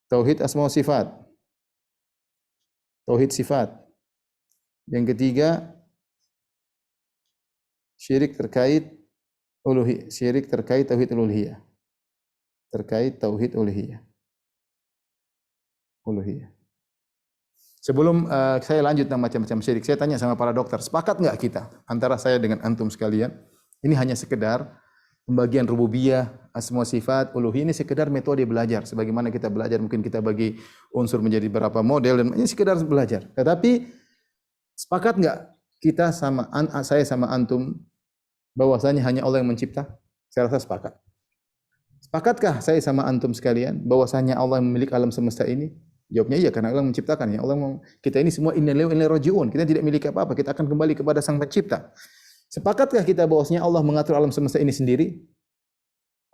tauhid asma wa sifat. Tauhid sifat. Yang ketiga, syirik terkait tauhid uluhiyah. Terkait tauhid uluhiyah. Sebelum saya lanjut tentang macam-macam syirik, saya tanya sama para dokter, sepakat enggak kita antara saya dengan antum sekalian? Ini hanya sekedar pembagian rububiyah, asma sifat, uluhiyah, ini sekedar metode belajar. Sebagaimana kita belajar, mungkin kita bagi unsur menjadi beberapa model dan ini sekedar belajar. Tetapi sepakat enggak kita saya sama antum bahwasanya hanya Allah yang mencipta? Saya rasa sepakat. Sepakatkah saya sama antum sekalian bahwasanya Allah yang memiliki alam semesta ini? Jawabnya iya, karena Allah menciptakan. Ya Allah, kita ini semua inna lillahi wa inna ilaihi raji'un. Kita tidak memiliki apa-apa, kita akan kembali kepada Sang Pencipta. Sepakatkah kita bahwasanya Allah mengatur alam semesta ini sendiri?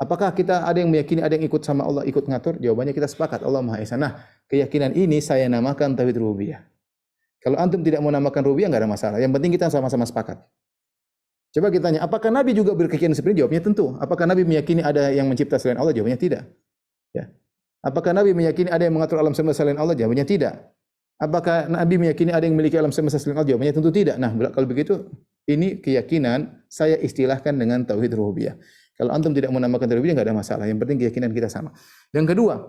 Apakah kita ada yang meyakini ada yang ikut sama Allah, ikut ngatur? Jawabannya kita sepakat, Allah Maha Esa. Nah, keyakinan ini saya namakan tauhid rububiyah. Kalau antum tidak mau namakan rububiyah enggak ada masalah. Yang penting kita sama-sama sepakat. Coba kita tanya, apakah Nabi juga berkeyakinan seperti ini? Jawabnya tentu. Apakah Nabi meyakini ada yang mencipta selain Allah? Jawabnya tidak. Ya. Apakah Nabi meyakini ada yang mengatur alam semesta selain Allah? Jawabannya tidak. Apakah Nabi meyakini ada yang memiliki alam semesta selain Allah? Jawabannya tentu tidak. Nah, kalau begitu, ini keyakinan saya istilahkan dengan tauhid rububiyah. Kalau antum tidak menamakan tauhid rububiyah enggak ada masalah. Yang penting keyakinan kita sama. Yang kedua,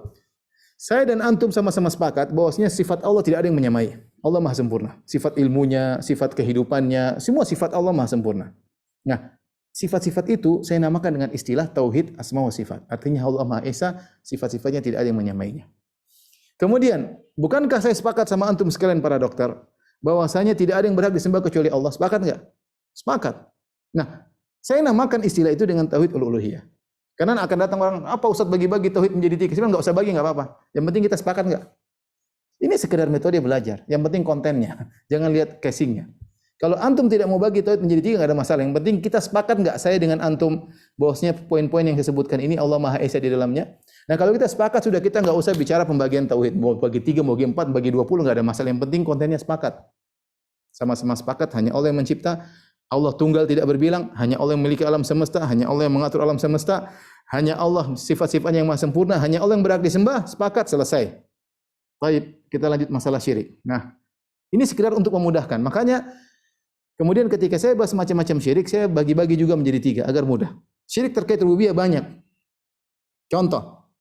saya dan antum sama-sama sepakat bahwasanya sifat Allah tidak ada yang menyamai. Allah Maha sempurna. Sifat ilmunya, sifat kehidupannya, semua sifat Allah Maha sempurna. Nah, sifat-sifat itu saya namakan dengan istilah tauhid asma wa sifat. Artinya Allah Maha Esa, sifat-sifatnya tidak ada yang menyamainya. Kemudian, bukankah saya sepakat sama antum sekalian para dokter bahwasanya tidak ada yang berhak disembah kecuali Allah? Sepakat enggak? Sepakat. Nah, saya namakan istilah itu dengan tauhid uluhiyah. Karena akan datang orang, apa Ustaz bagi-bagi tauhid menjadi 3? Sebenarnya enggak usah bagi, enggak apa-apa. Yang penting kita sepakat enggak? Ini sekedar metode belajar. Yang penting kontennya. Jangan lihat casingnya. Kalau antum tidak mau bagi tauhid menjadi 3 enggak ada masalah. Yang penting kita sepakat enggak saya dengan antum bahwasanya poin-poin yang saya sebutkan ini Allah Maha Esa di dalamnya. Nah, kalau kita sepakat sudah, kita enggak usah bicara pembagian tauhid. Mau bagi 3, mau bagi 4, bagi 20 enggak ada masalah. Yang penting kontennya sepakat. Sama-sama sepakat hanya Allah yang mencipta, Allah tunggal tidak berbilang, hanya Allah yang memiliki alam semesta, hanya Allah yang mengatur alam semesta, hanya Allah sifat-sifatnya yang maha sempurna, hanya Allah yang berhak disembah, sepakat, selesai. Baik, kita lanjut masalah syirik. Nah, ini sekedar untuk memudahkan. Makanya kemudian ketika saya bahas macam-macam syirik, saya bagi-bagi juga menjadi tiga agar mudah. Syirik terkait rububiyah banyak. Contoh,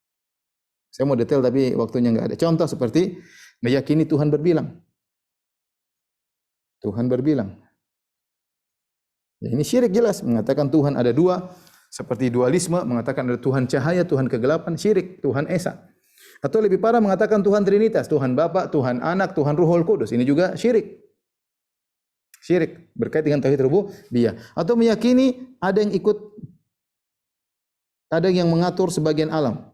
saya mau detail tapi waktunya enggak ada. Contoh seperti meyakini Tuhan berbilang. Tuhan berbilang. Ya, ini syirik jelas, mengatakan Tuhan ada dua, seperti dualisme, mengatakan ada Tuhan cahaya, Tuhan kegelapan, syirik, Tuhan Esa. Atau lebih parah mengatakan Tuhan Trinitas, Tuhan Bapa, Tuhan Anak, Tuhan Ruhul Kudus. Ini juga syirik. Syirik berkait dengan tauhid rububiyah. Atau meyakini ada yang ikut, ada yang mengatur sebagian alam.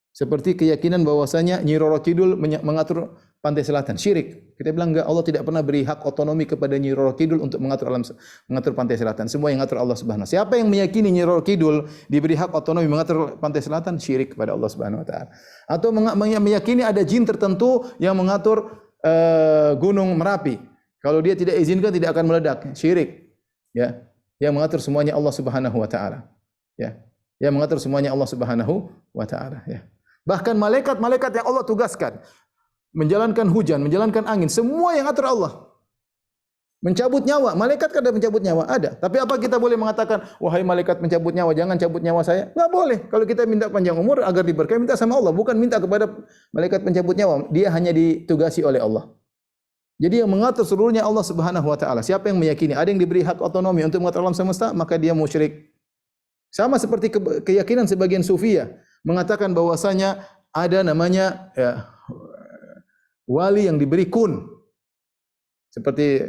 Seperti keyakinan bahwasanya Nyi Roro Kidul mengatur pantai selatan, syirik. Kita bilang enggak, Allah tidak pernah beri hak otonomi kepada Nyi Roro Kidul untuk mengatur mengatur pantai selatan. Semua yang mengatur Allah Subhanahu wa taala. Siapa yang meyakini Nyi Roro Kidul diberi hak otonomi mengatur pantai selatan, syirik kepada Allah Subhanahu wa taala. Atau meyakini ada jin tertentu yang mengatur gunung Merapi. Kalau dia tidak izinkan tidak akan meledak, syirik. Ya. Yang mengatur semuanya Allah Subhanahu wa taala. Ya. Yang mengatur semuanya Allah Subhanahu wa taala, ya. Bahkan malaikat-malaikat yang Allah tugaskan menjalankan hujan, menjalankan angin, semua yang atur Allah. Mencabut nyawa, malaikat kan ada mencabut nyawa, ada. Tapi apa kita boleh mengatakan, wahai malaikat mencabut nyawa, jangan cabut nyawa saya? Enggak boleh. Kalau kita minta panjang umur agar diberkahi, minta sama Allah, bukan minta kepada malaikat pencabut nyawa. Dia hanya ditugasi oleh Allah. Jadi yang mengatur seluruhnya Allah Subhanahu wa taala. Siapa yang meyakini ada yang diberi hak otonomi untuk mengatur alam semesta, maka dia musyrik. Sama seperti keyakinan sebagian sufiyah mengatakan bahwasanya ada namanya ya, wali yang diberi kun. Seperti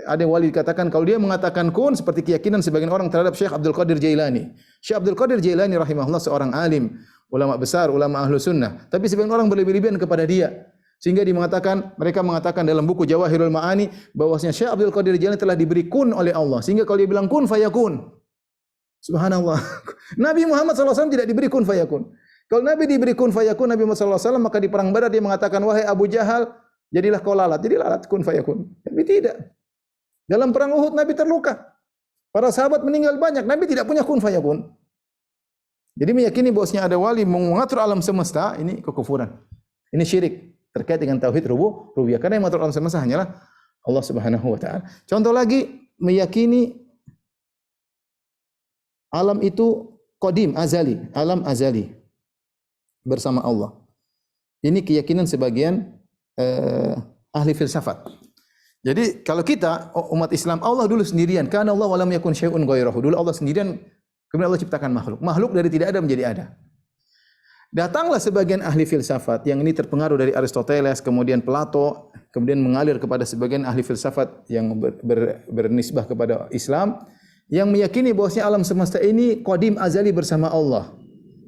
ada wali dikatakan kalau dia mengatakan kun seperti keyakinan sebagian orang terhadap Syekh Abdul Qadir Jailani. Syekh Abdul Qadir Jailani rahimahullah seorang alim, ulama besar, ulama ahlu sunnah. Tapi sebagian orang berlebih-lebihan kepada dia. Sehingga mereka mengatakan dalam buku Jawahirul Ma'ani bahwasanya Syekh Abdul Qadir Jailani telah diberi kun oleh Allah. Sehingga kalau dia bilang kun fayakun. Subhanallah. Nabi Muhammad SAW tidak diberi kun fayakun. Kalau Nabi diberi kun fayakun, Nabi Muhammad SAW, maka di perang Badar dia mengatakan, wahai Abu Jahal, jadilah kau lalat. Jadi lalat kun fayakun. Tapi tidak. Dalam perang Uhud Nabi terluka. Para sahabat meninggal banyak. Nabi tidak punya kun fayakun. Jadi meyakini bahwasanya ada wali mengatur alam semesta, ini kekufuran. Ini syirik terkait dengan tauhid rububiyah. Karena yang mengatur alam semesta hanyalah Allah Subhanahu wa taala. Contoh lagi, meyakini alam itu qadim, azali, alam azali bersama Allah. Ini keyakinan sebagian ahli filsafat. Jadi kalau kita umat Islam, Allah dulu sendirian, kana Allah wa lam yakun syai'un ghairahu. Dulu Allah sendirian, kemudian Allah ciptakan makhluk. Makhluk dari tidak ada menjadi ada. Datanglah sebagian ahli filsafat yang ini terpengaruh dari Aristoteles, kemudian Plato, kemudian mengalir kepada sebagian ahli filsafat yang bernisbah kepada Islam, yang meyakini bahwasanya alam semesta ini qadim azali bersama Allah.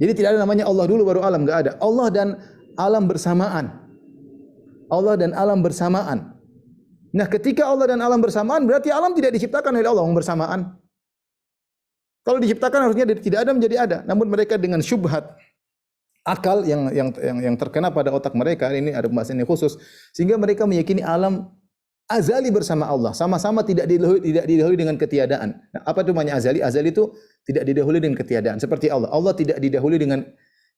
Jadi tidak ada namanya Allah dulu baru alam, enggak ada. Allah dan alam bersamaan. Allah dan alam bersamaan. Nah, ketika Allah dan alam bersamaan berarti alam tidak diciptakan oleh Allah bersamaan. Kalau diciptakan harusnya tidak ada menjadi ada. Namun mereka dengan syubhat akal yang terkena pada otak mereka, ini ada pembahasan yang khusus, sehingga mereka meyakini alam azali bersama Allah, sama-sama tidak didahului dengan ketiadaan. Nah, apa itu namanya azali? Azali itu tidak didahului dengan ketiadaan. Seperti Allah. Allah tidak didahului dengan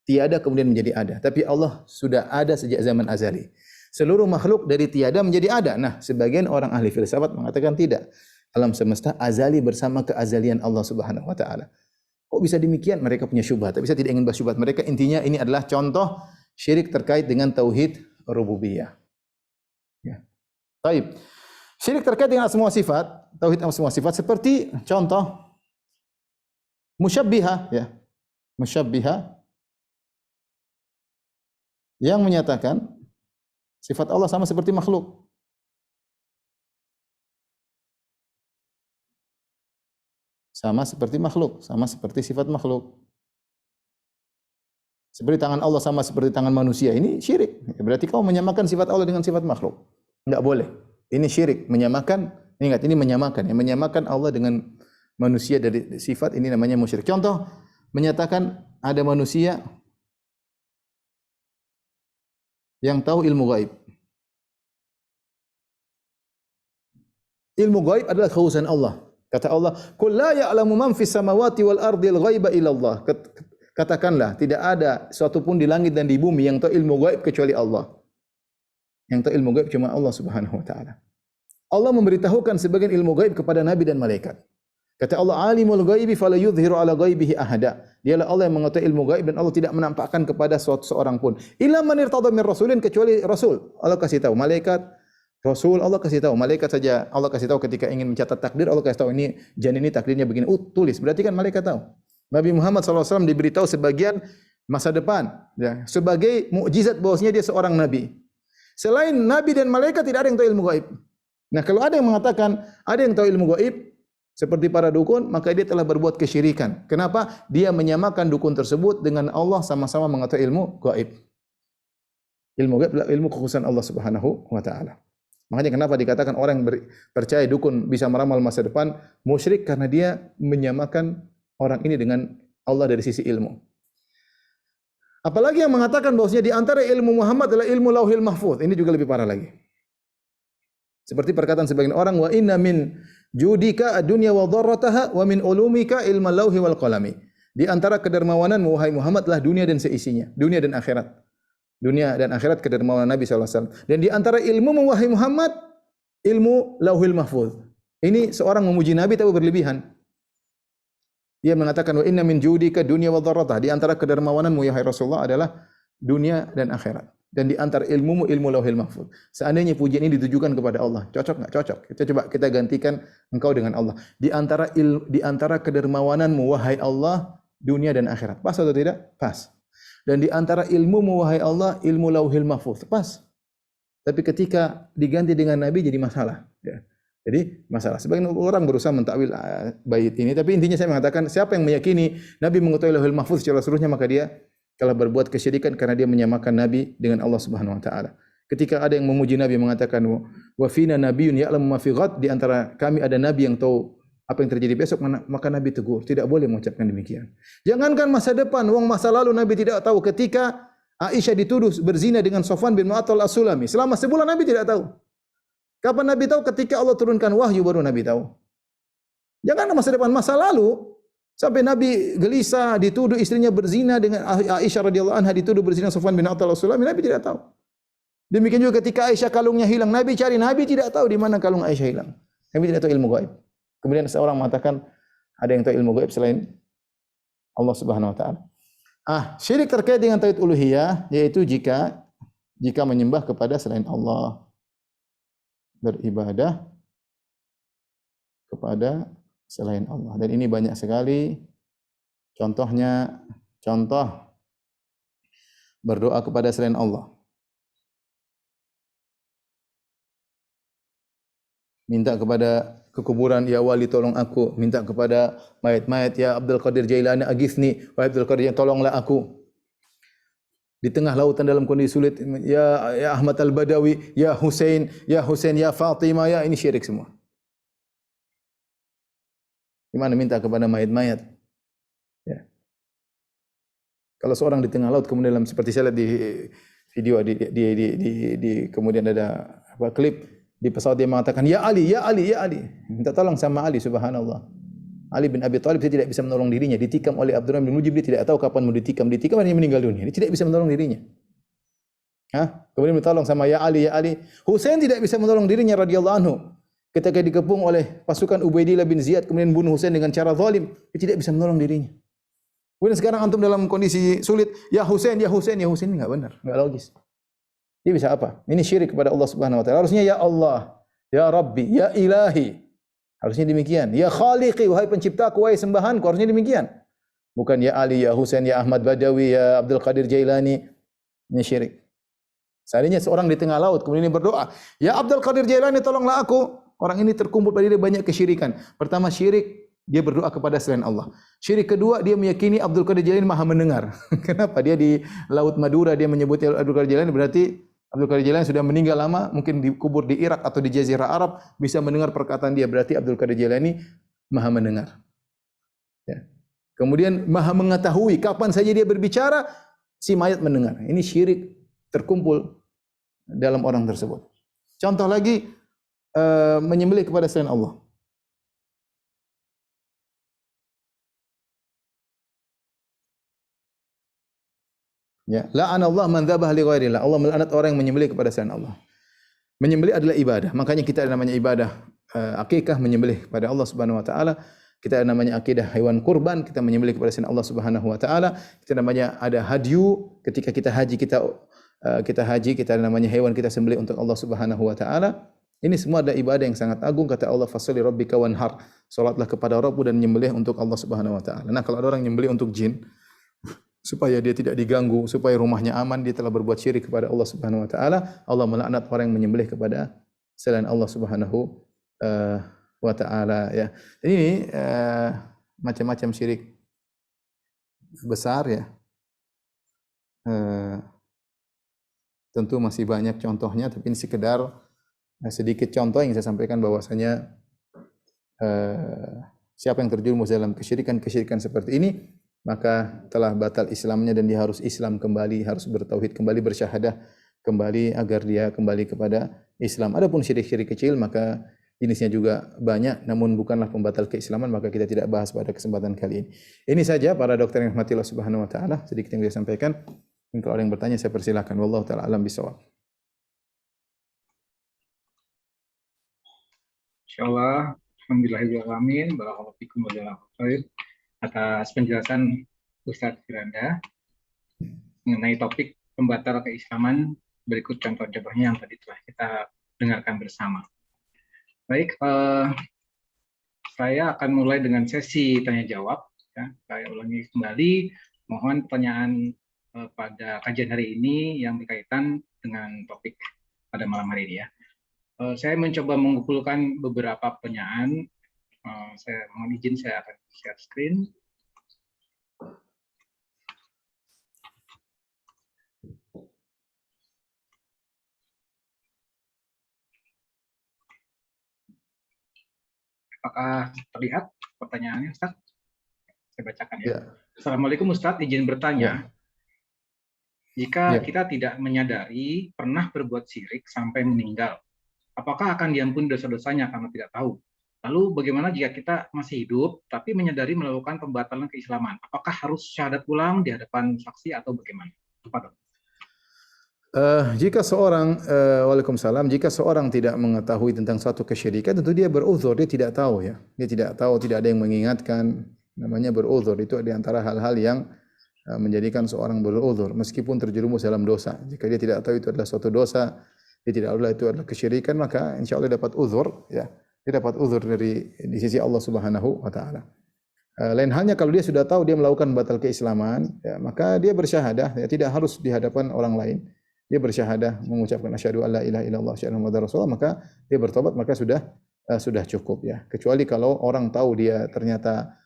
tiada kemudian menjadi ada. Tapi Allah sudah ada sejak zaman azali. Seluruh makhluk dari tiada menjadi ada. Nah, sebagian orang ahli filsafat mengatakan tidak. Alam semesta azali bersama keazalian Allah Subhanahu wa taala. Kok bisa demikian? Mereka punya syubhat. Tapi saya tidak ingin bahas syubhat mereka. Intinya ini adalah contoh syirik terkait dengan tauhid rububiyah. Ya. Baik. Syirik terkait dengan semua sifat, tauhid semua sifat seperti contoh musyabbihah, ya. Musyabbihah yang menyatakan sifat Allah sama seperti makhluk. Sama seperti makhluk, sama seperti sifat makhluk. Seperti tangan Allah sama seperti tangan manusia, ini syirik. Berarti kau menyamakan sifat Allah dengan sifat makhluk. Enggak boleh. Ini syirik, menyamakan, ingat ini menyamakan, ya, menyamakan Allah dengan manusia dari sifat ini namanya musyrik. Contoh, menyatakan ada manusia yang tahu ilmu gaib. Ilmu gaib adalah kekhususan Allah. Kata Allah, "Qul la ya'lamu man fis samawati wal ardil ghaiba illa Allah." Katakanlah, tidak ada sesuatu pun di langit dan di bumi yang tahu ilmu gaib kecuali Allah. Yang tahu ilmu gaib cuma Allah Subhanahu wa taala. Allah memberitahukan sebagian ilmu gaib kepada nabi dan malaikat. Kata Allah, "Alimul ghaibi fala yudhiru ala ghaibihi ahada." Dialah Allah yang mengetahui ilmu gaib dan Allah tidak menampakkan kepada suatu seorang pun. Illa man irtada min rasulin, kecuali rasul. Allah kasih tahu, malaikat, rasul Allah kasih tahu, malaikat saja Allah kasih tahu ketika ingin mencatat takdir, Allah kasih tahu ini janin ini takdirnya begini. Tulis. Berarti kan malaikat tahu. Nabi Muhammad SAW diberitahu sebagian masa depan, ya, sebagai mukjizat bahwasanya dia seorang nabi. Selain nabi dan malaikat tidak ada yang tahu ilmu gaib. Nah, kalau ada yang mengatakan ada yang tahu ilmu gaib seperti para dukun, maka dia telah berbuat kesyirikan. Kenapa? Dia menyamakan dukun tersebut dengan Allah, sama-sama mengetahui ilmu gaib. Ilmu gaib adalah ilmu kekhususan Allah Subhanahu wa taala. Makanya kenapa dikatakan orang yang percaya dukun bisa meramal masa depan musyrik, karena dia menyamakan orang ini dengan Allah dari sisi ilmu. Apalagi yang mengatakan bahwasanya di antara ilmu Muhammad adalah ilmu Lauhil Mahfuz. Ini juga lebih parah lagi. Seperti perkataan sebagian orang, wa inna min judika ad-dunya wa dharrataha wa min ulumika ilma lauhi wal qalami. Di antara kedermawanan wahai Muhammad adalah dunia dan seisinya, dunia dan akhirat. Dunia dan akhirat kedermawanan Nabi SAW. Dan di antara ilmu wahai Muhammad, ilmu Lauhil Mahfuz. Ini seorang memuji Nabi tapi berlebihan. Dia mengatakan, wa inna min judika dunya wa dharrataha. Di antara kedermawananmu ya Rasulullah adalah dunia dan akhirat. Dan di antara ilmumu ilmu Lauhil Mahfuz. Seandainya pujian ini ditujukan kepada Allah, cocok enggak? Cocok. Kita gantikan engkau dengan Allah. Di antara kedermawananmu wahai Allah, dunia dan akhirat. Pas atau tidak? Pas. Dan di antara ilmumu wahai Allah, ilmu Lauhil Mahfuz. Pas. Tapi ketika diganti dengan Nabi jadi masalah, ya. Jadi masalah. Sebagian orang berusaha mentakwil bait ini, tapi intinya saya mengatakan siapa yang meyakini Nabi mengetahui Lauhil Mahfuz secara seluruhnya, maka dia telah berbuat kesyirikan karena dia menyamakan Nabi dengan Allah Subhanahu wa taala. Ketika ada yang memuji Nabi mengatakan wa fina nabiyyun ya'lamu ma fi ghad, di antara kami ada nabi yang tahu apa yang terjadi besok, maka Nabi tegur, tidak boleh mengucapkan demikian. Jangankan masa depan, wong masa lalu Nabi tidak tahu ketika Aisyah dituduh berzina dengan Sofwan bin Mu'attal As-Sulami. Selama sebulan Nabi tidak tahu. Kapan Nabi tahu? Ketika Allah turunkan wahyu baru Nabi tahu. Jangan masa depan, masa lalu sampai Nabi gelisah dituduh istrinya berzina dengan Aisyah radhiyallahu anha, dituduh berzina Sofwan bin Mu'attal As-Sulami, Nabi tidak tahu. Demikian juga ketika Aisyah kalungnya hilang, Nabi cari, Nabi tidak tahu di mana kalung Aisyah hilang. Nabi tidak tahu ilmu gaib. Kemudian seorang mengatakan ada yang tahu ilmu gaib selain Allah Subhanahu wa taala. Syirik terkait dengan tauhid uluhiyah yaitu jika menyembah kepada selain Allah, beribadah kepada selain Allah. Dan ini banyak sekali contohnya, contoh berdoa kepada selain Allah. Minta kepada kekuburan, ya wali tolong aku. Minta kepada mayat-mayat, ya Abdul Qadir Jailani aghithni, wahai Abdul Qadir tolonglah aku. Di tengah lautan dalam kondisi sulit, ya Ahmad Al-Badawi, ya Hussein, ya Fatimah, ya ini syirik semua. Di mana minta kepada mayat-mayat? Ya. Kalau seorang di tengah laut kemudian dalam, seperti saya lihat di video di kemudian ada klip di pesawat, dia mengatakan ya Ali, minta tolong sama Ali. Subhanallah, Ali bin Abi Thalib dia tidak bisa menolong dirinya, ditikam oleh Abdurrahman bin Mujib, dia tidak tahu kapan mau ditikam hanya meninggal dunia, dia tidak bisa menolong dirinya. Kemudian minta tolong sama ya Ali. Husain tidak bisa menolong dirinya radhiyallahu anhu. Ketika dikepung oleh pasukan Ubaidillah bin Ziyad kemudian bunuh Husain dengan cara zalim, dia tidak bisa menolong dirinya. Kemudian sekarang antum dalam kondisi sulit, ya Husain, ini enggak benar, enggak logis. Dia bisa apa? Ini syirik kepada Allah Subhanahu wa taala. Harusnya ya Allah, ya Rabbi, ya Ilahi. Harusnya demikian. Ya Khaliqi, wahai penciptaku, wahai sembahanku, harusnya demikian. Bukan ya Ali, ya Husain, ya Ahmad Badawi, ya Abdul Qadir Jailani. Ini syirik. Seandainya seorang di tengah laut kemudian berdoa, ya Abdul Qadir Jailani tolonglah aku. Orang ini terkumpul pada dia banyak kesyirikan. Pertama syirik, dia berdoa kepada selain Allah. Syirik kedua, dia meyakini Abdul Qadir Jailani Maha mendengar. Kenapa? Dia di Laut Madura dia menyebutnya Abdul Qadir Jailani, berarti Abdul Qadir Jailani sudah meninggal lama, mungkin dikubur di Irak atau di Jazirah Arab, bisa mendengar perkataan dia, berarti Abdul Qadir Jailani Maha mendengar. Ya. Kemudian Maha mengetahui kapan saja dia berbicara, si mayat mendengar. Ini syirik terkumpul dalam orang tersebut. Contoh lagi, menyembelih kepada selain Allah. Ya, la'anallahu man dzabah li ghairillah. Allah melaknat orang yang menyembelih kepada selain Allah. Menyembelih adalah ibadah. Makanya kita ada namanya ibadah akikah, menyembelih kepada Allah Subhanahu wa taala. Kita ada namanya akidah hewan kurban, kita menyembelih kepada selain Allah Subhanahu wa taala. Kita namanya ada hadyu, ketika kita haji kita ada namanya hewan kita sembelih untuk Allah Subhanahu wa taala. Ini semua adalah ibadah yang sangat agung. Kata Allah, fasholli rabbika wanhar. Salatlah kepada Rabbmu dan menyembelih untuk Allah Subhanahu wa taala. Nah, kalau ada orang menyembelih untuk jin supaya dia tidak diganggu, supaya rumahnya aman, dia telah berbuat syirik kepada Allah Subhanahu wa taala. Allah melaknat orang yang menyembelih kepada selain Allah Subhanahu wa taala, ya. Ini macam-macam syirik besar, ya. Tentu masih banyak contohnya, tapi ini sekedar sedikit contoh yang saya sampaikan bahwasanya siapa yang terjerumus dalam kesyirikan seperti ini, maka telah batal Islamnya dan dia harus Islam kembali, harus bertauhid kembali, bersyahadah kembali agar dia kembali kepada Islam. Adapun syirik-syirik kecil maka jenisnya juga banyak, namun bukanlah pembatal keislaman, maka kita tidak bahas pada kesempatan kali ini. Ini saja para dokter yang rahmati Allah Subhanahu wa taala, sedikit yang saya sampaikan. Kalau ada yang bertanya saya persilakan. Wallahu taala alam bisawab. Insyaallah, alhamdulillahirrahmanirrahim, barakallahu fikum wa jazakallahu khair atas penjelasan Ustadz Firanda mengenai topik pembatal keislaman. Berikut contoh-contohnya yang tadi telah kita dengarkan bersama. Baik, saya akan mulai dengan sesi tanya jawab. Ya. Saya ulangi kembali, mohon pertanyaan pada kajian hari ini yang berkaitan dengan topik pada malam hari ini, ya. Saya mencoba mengumpulkan beberapa pertanyaan. Saya mohon izin, saya akan share screen. Apakah terlihat pertanyaannya, Ustaz? Saya bacakan, ya. Assalamualaikum Ustaz, izin bertanya. Jika kita tidak menyadari pernah berbuat syirik sampai meninggal, apakah akan diampuni dosa-dosanya karena tidak tahu? Lalu bagaimana jika kita masih hidup tapi menyadari melakukan pembatalan keislaman? Apakah harus syahadat ulang di hadapan saksi atau bagaimana? Jika seorang Waalaikumsalam, jika seorang tidak mengetahui tentang suatu kesyirikan, tentu dia beruzur, dia tidak tahu, ya. Dia tidak tahu, tidak ada yang mengingatkan, namanya beruzur. Itu di antara hal-hal yang menjadikan seorang beruzur meskipun terjerumus dalam dosa. Jika dia tidak tahu itu adalah suatu dosa, dia tidak tahu itu adalah kesyirikan, maka insyaallah dapat uzur, ya. Dia dapat uzur di sisi Allah Subhanahu wa taala. Lain halnya kalau dia sudah tahu dia melakukan batal keislaman, ya, maka dia bersyahadah, ya, tidak harus di hadapan orang lain. Dia bersyahadah mengucapkan asyhadu alla ilaha illallah asyhadu anna muhammadar rasulullah, maka dia bertobat, maka sudah cukup, ya. Kecuali kalau orang tahu dia ternyata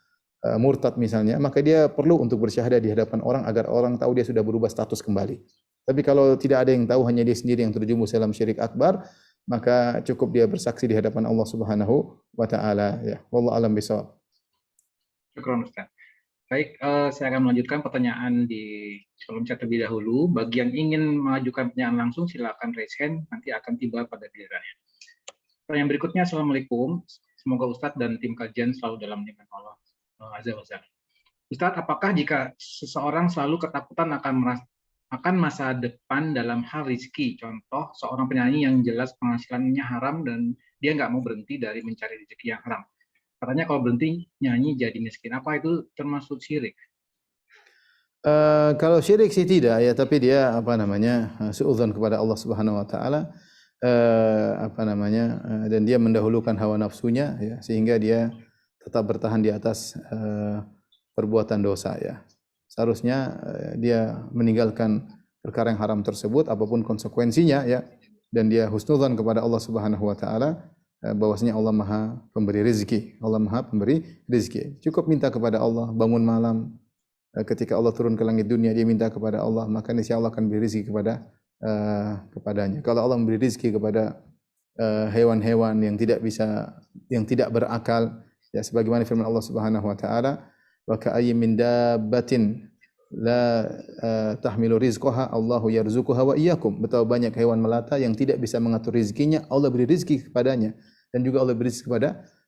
murtad misalnya, maka dia perlu untuk bersyahadah di hadapan orang agar orang tahu dia sudah berubah status kembali. Tapi kalau tidak ada yang tahu, hanya dia sendiri yang terjerumus dalam syirik akbar, maka cukup dia bersaksi di hadapan Allah Subhanahu wa taala, ya. Wallahu alam bisawab. Syukran, Ustaz. Baik, saya akan melanjutkan pertanyaan di kolom chat terlebih dahulu. Bagi yang ingin mengajukan pertanyaan langsung, silakan raise hand, nanti akan tiba pada gilirannya. Pertanyaan berikutnya, Assalamualaikum. Semoga Ustadz dan tim kajian selalu dalam lindungan Allah Azza wa Jalla. Ustadz, apakah jika seseorang selalu ketakutan akan masa depan dalam hal rezeki, contoh seorang penyanyi yang jelas penghasilannya haram dan dia nggak mau berhenti dari mencari rezeki yang haram, katanya kalau berhenti nyanyi jadi miskin, apa itu termasuk syirik? Kalau syirik sih tidak, ya, tapi dia suudzon kepada Allah Subhanahu wa taala, dan dia mendahulukan hawa nafsunya, ya, sehingga dia tetap bertahan di atas perbuatan dosa, ya. Seharusnya dia meninggalkan perkara yang haram tersebut apapun konsekuensinya, ya, dan dia husnudzan kepada Allah Subhanahu wa taala bahwasanya Allah Maha pemberi rezeki. Allah Maha pemberi rezeki. Cukup minta kepada Allah, bangun malam, ketika Allah turun ke langit dunia dia minta kepada Allah, maka insya Allah akan beri rezeki kepadanya. Kalau Allah memberi rezeki kepada hewan-hewan yang tidak berakal, ya, sebagaimana firman Allah Subhanahu wa taala, wa ka'ayyin min dabbatin la tahmilu rizqaha Allahu yarzuquha wa iyyakum. Betapa banyak hewan melata yang tidak bisa mengatur rezekinya, Allah beri rezeki kepadanya dan juga Allah beri rezeki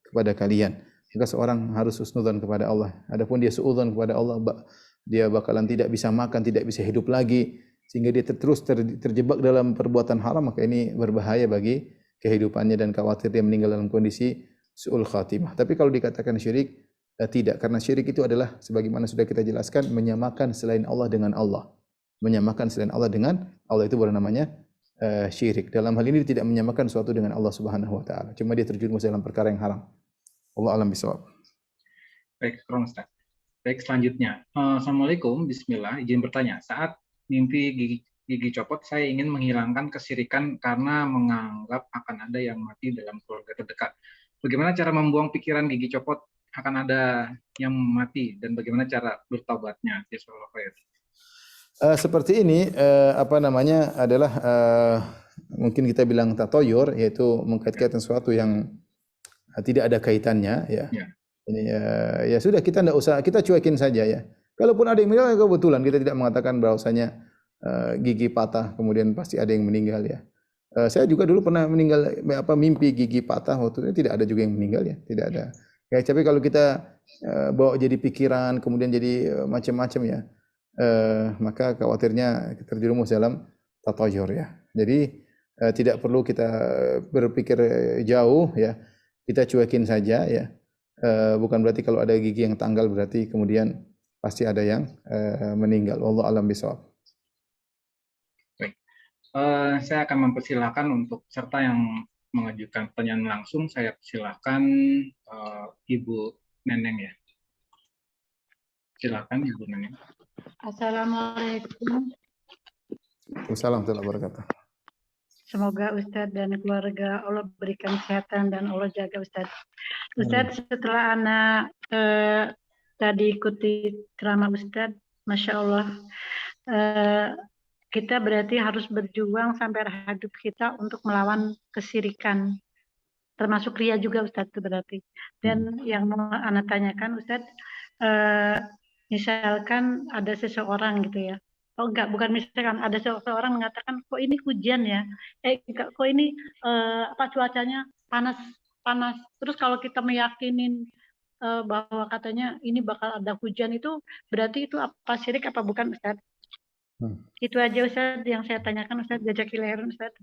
kepada kalian. Maka seorang harus husnudzon kepada Allah. Adapun dia suudzon kepada Allah, dia bakalan tidak bisa makan, tidak bisa hidup lagi sehingga dia terus terjebak dalam perbuatan haram, maka ini berbahaya bagi kehidupannya dan khawatir dia meninggal dalam kondisi su'ul khatimah. Tapi kalau dikatakan syirik, tidak, karena syirik itu adalah sebagaimana sudah kita jelaskan menyamakan selain Allah dengan Allah. Menyamakan selain Allah dengan Allah itu baru namanya syirik. Dalam hal ini dia tidak menyamakan sesuatu dengan Allah Subhanahu wa taala. Cuma dia terjerumus dalam perkara yang haram. Allah alam bisawab. Baik, Ustaz. Baik, selanjutnya. Assalamualaikum, bismillah, izin bertanya. Saat mimpi gigi copot, saya ingin menghilangkan kesyirikan karena menganggap akan ada yang mati dalam keluarga terdekat. Bagaimana cara membuang pikiran gigi copot akan ada yang mati dan bagaimana cara bertaubatnya? Seperti ini adalah mungkin kita bilang tatoyur, yaitu mengkait-kaitkan sesuatu yang tidak ada kaitannya ya. Ini ya sudah, kita tidak usah, kita cuekin saja ya. Kalaupun ada yang meninggal, kebetulan kita tidak mengatakan bahwasanya gigi patah kemudian pasti ada yang meninggal ya. Saya juga dulu pernah mimpi gigi patah, waktu itu tidak ada juga yang meninggal ya, tidak ada. Ya, tapi kalau kita bawa jadi pikiran kemudian jadi macam-macam ya, maka khawatirnya terjerumus dalam tatayur ya. Jadi tidak perlu kita berpikir jauh ya, kita cuekin saja ya. Bukan berarti kalau ada gigi yang tanggal berarti kemudian pasti ada yang meninggal. Wallahu a'lam bishawab. Baik, saya akan mempersilahkan untuk peserta yang mengajukan pertanyaan langsung. Saya persilahkan Ibu Neneng ya. Silakan Ibu Neneng. Assalamualaikum. Assalamualaikum warahmatullahi wabarakatuh. Semoga Ustadz dan keluarga Allah berikan kesehatan dan Allah jaga Ustadz. Ustadz, setelah anak tadi ikuti ceramah Ustadz, Masya Allah, kita berarti harus berjuang sampai hidup kita untuk melawan kesyirikan, termasuk ria juga Ustadz berarti. Dan yang mau anak tanyakan Ustadz, misalkan ada seseorang gitu ya, bukan misalkan ada seseorang mengatakan kok ini hujan ya, kok ini cuacanya panas. Terus kalau kita meyakinin bahwa katanya ini bakal ada hujan, itu berarti itu apa syirik apa bukan Ustadz? Itu aja Ustadz yang saya tanyakan Ustadz. Jazakillah khairan Ustadz.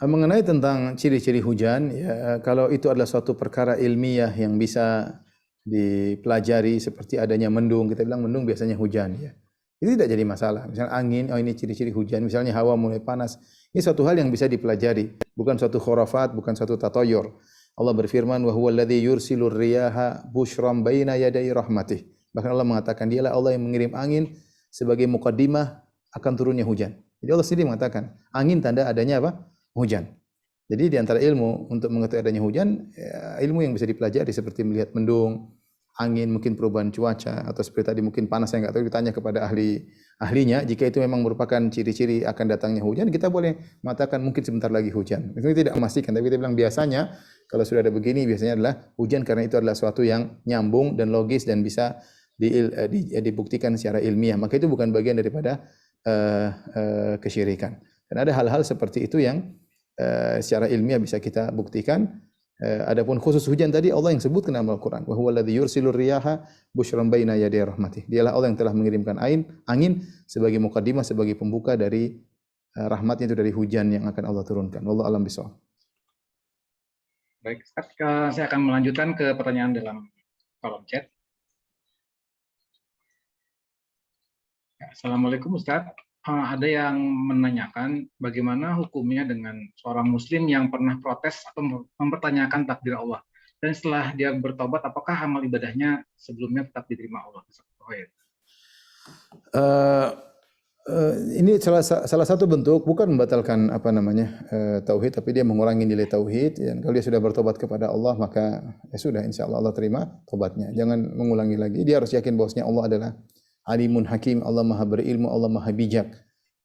Mengenai tentang ciri-ciri hujan, ya, kalau itu adalah suatu perkara ilmiah yang bisa dipelajari seperti adanya mendung, kita bilang mendung biasanya hujan ya. Itu tidak jadi masalah. Misalnya angin, ini ciri-ciri hujan. Misalnya hawa mulai panas. Ini suatu hal yang bisa dipelajari, bukan suatu khurafat, bukan suatu tatoyur. Allah berfirman, wa huwa alladhi yursilur riyaha bushram baina yaday rahmatih. Bahkan Allah mengatakan, dialah Allah yang mengirim angin sebagai mukaddimah akan turunnya hujan. Jadi Allah sendiri mengatakan, angin tanda adanya apa? Hujan. Jadi di antara ilmu untuk mengetahui adanya hujan, ya, ilmu yang bisa dipelajari seperti melihat mendung, angin, mungkin perubahan cuaca, atau seperti tadi mungkin panas, saya nggak tahu, ditanya kepada ahlinya. Jika itu memang merupakan ciri-ciri akan datangnya hujan, kita boleh mengatakan mungkin sebentar lagi hujan. Itu tidak memastikan, tapi kita bilang biasanya kalau sudah ada begini, biasanya adalah hujan karena itu adalah suatu yang nyambung dan logis dan bisa dibuktikan secara ilmiah. Maka itu bukan bagian daripada kesyirikan. Dan ada hal-hal seperti itu yang secara ilmiah bisa kita buktikan. Adapun khusus hujan tadi Allah yang sebutkan dalam Al-Qur'an, wa huwa alladzi yursilur riyaha busyran baina yaday rahmatih. Dialah Allah yang telah mengirimkan angin sebagai mukaddimah, sebagai pembuka dari rahmatnya, itu dari hujan yang akan Allah turunkan. Wallahu a'lam bishawab. Baik, saya akan melanjutkan ke pertanyaan dalam kolom chat. Assalamualaikum Ustaz. Ada yang menanyakan bagaimana hukumnya dengan seorang muslim yang pernah protes atau mempertanyakan takdir Allah, dan setelah dia bertobat apakah amal ibadahnya sebelumnya tetap diterima Allah? Ini salah satu bentuk, bukan membatalkan tauhid, tapi dia mengurangi nilai tauhid. Dan kalau dia sudah bertobat kepada Allah, maka ya sudah, insya Allah Allah terima tobatnya. Jangan mengulangi lagi. Dia harus yakin bahwasanya Allah adalah Alimun Hakim, Allah Maha berilmu, Allah Maha bijak.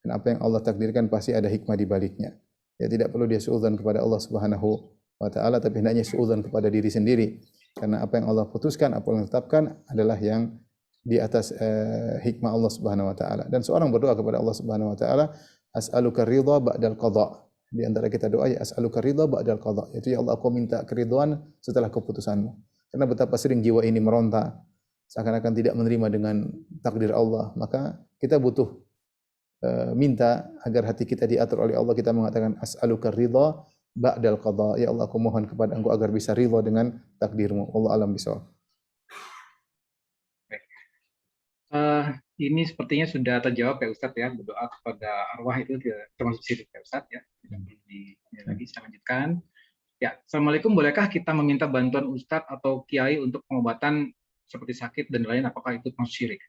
Dan apa yang Allah takdirkan pasti ada hikmah di baliknya. Ya, tidak perlu dia suudzon kepada Allah Subhanahu wa taala, tapi hendaknya suudzon kepada diri sendiri. Karena apa yang Allah putuskan, apa yang ditetapkan adalah yang di atas hikmah Allah Subhanahu wa taala. Dan seorang berdoa kepada Allah Subhanahu wa taala, as'aluka ridha ba'dal qada. Di antara kita doa ya as'aluka ridha ba'dal qada. Itu ya Allah aku minta keridhaan setelah keputusanmu. Karena betapa sering jiwa ini meronta seakan-akan tidak menerima dengan takdir Allah, maka kita butuh minta agar hati kita diatur oleh Allah. Kita mengatakan as'aluka ridha ba'dal qada. Ya Allah aku mohon kepada Engkau agar bisa ridha dengan takdirmu. Allah alam bisawab. Ini sepertinya sudah terjawab ya Ustadz ya, berdoa kepada arwah itu termasuk syirik ya Ustadz ya. Tidak perlu lagi saya lanjutkan. Ya, Assalamualaikum, bolehkah kita meminta bantuan Ustadz atau Kiai untuk pengobatan seperti sakit dan lain, apakah itu termasuk syirik?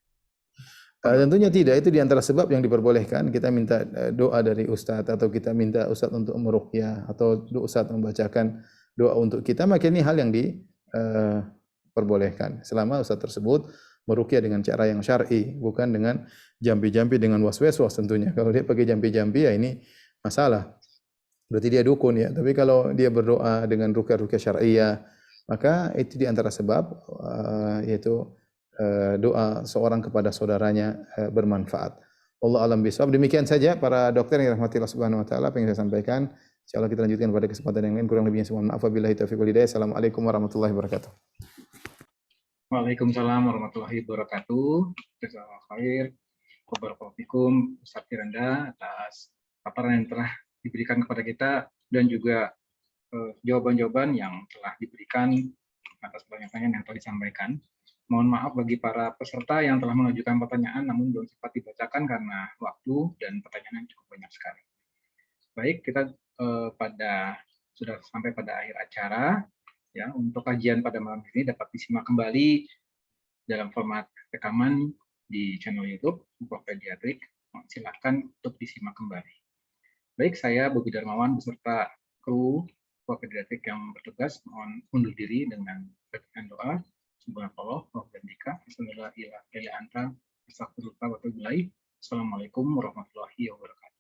Tentunya tidak, itu di antara sebab yang diperbolehkan. Kita minta doa dari Ustadz atau kita minta Ustadz untuk meruqyah atau Ustadz membacakan doa untuk kita, maka ini hal yang diperbolehkan selama Ustadz tersebut meruqyah dengan cara yang syar'i, bukan dengan jampi-jampi dengan was-was tentunya. Kalau dia pakai jampi-jampi ya ini masalah. Berarti dia dukun ya. Tapi kalau dia berdoa dengan ruqyah-ruqyah syar'iyah, maka itu di antara sebab yaitu doa seorang kepada saudaranya bermanfaat. Allah alam bisawab. Demikian saja para dokter yang dirahmati Allah Subhanahu wa taala apa yang saya sampaikan. Insyaallah kita lanjutkan pada kesempatan yang lain. Kurang lebihnya mohon maaf. Wabillahi taufiq wal hidayah. Assalamualaikum warahmatullahi wabarakatuh. Waalaikumsalam warahmatullahi wabarakatuh. Jazakallahu khair. Wabarakatuh Ustaz Firanda atas paparan yang telah diberikan kepada kita dan juga jawaban-jawaban yang telah diberikan atas pertanyaan yang telah disampaikan. Mohon maaf bagi para peserta yang telah mengajukan pertanyaan namun belum sempat dibacakan karena waktu dan pertanyaan yang cukup banyak sekali. Baik, kita sudah sampai pada akhir acara. Ya, untuk kajian pada malam ini dapat disimak kembali dalam format rekaman di channel YouTube Upah Pediatrik. Silakan untuk disimak kembali. Baik, saya Bobi Darmawan beserta kru Upah Pediatrik yang bertugas mohon undur diri dengan doa. Subhanallah wa bihamdika, Assalamualaikum warahmatullahi wabarakatuh.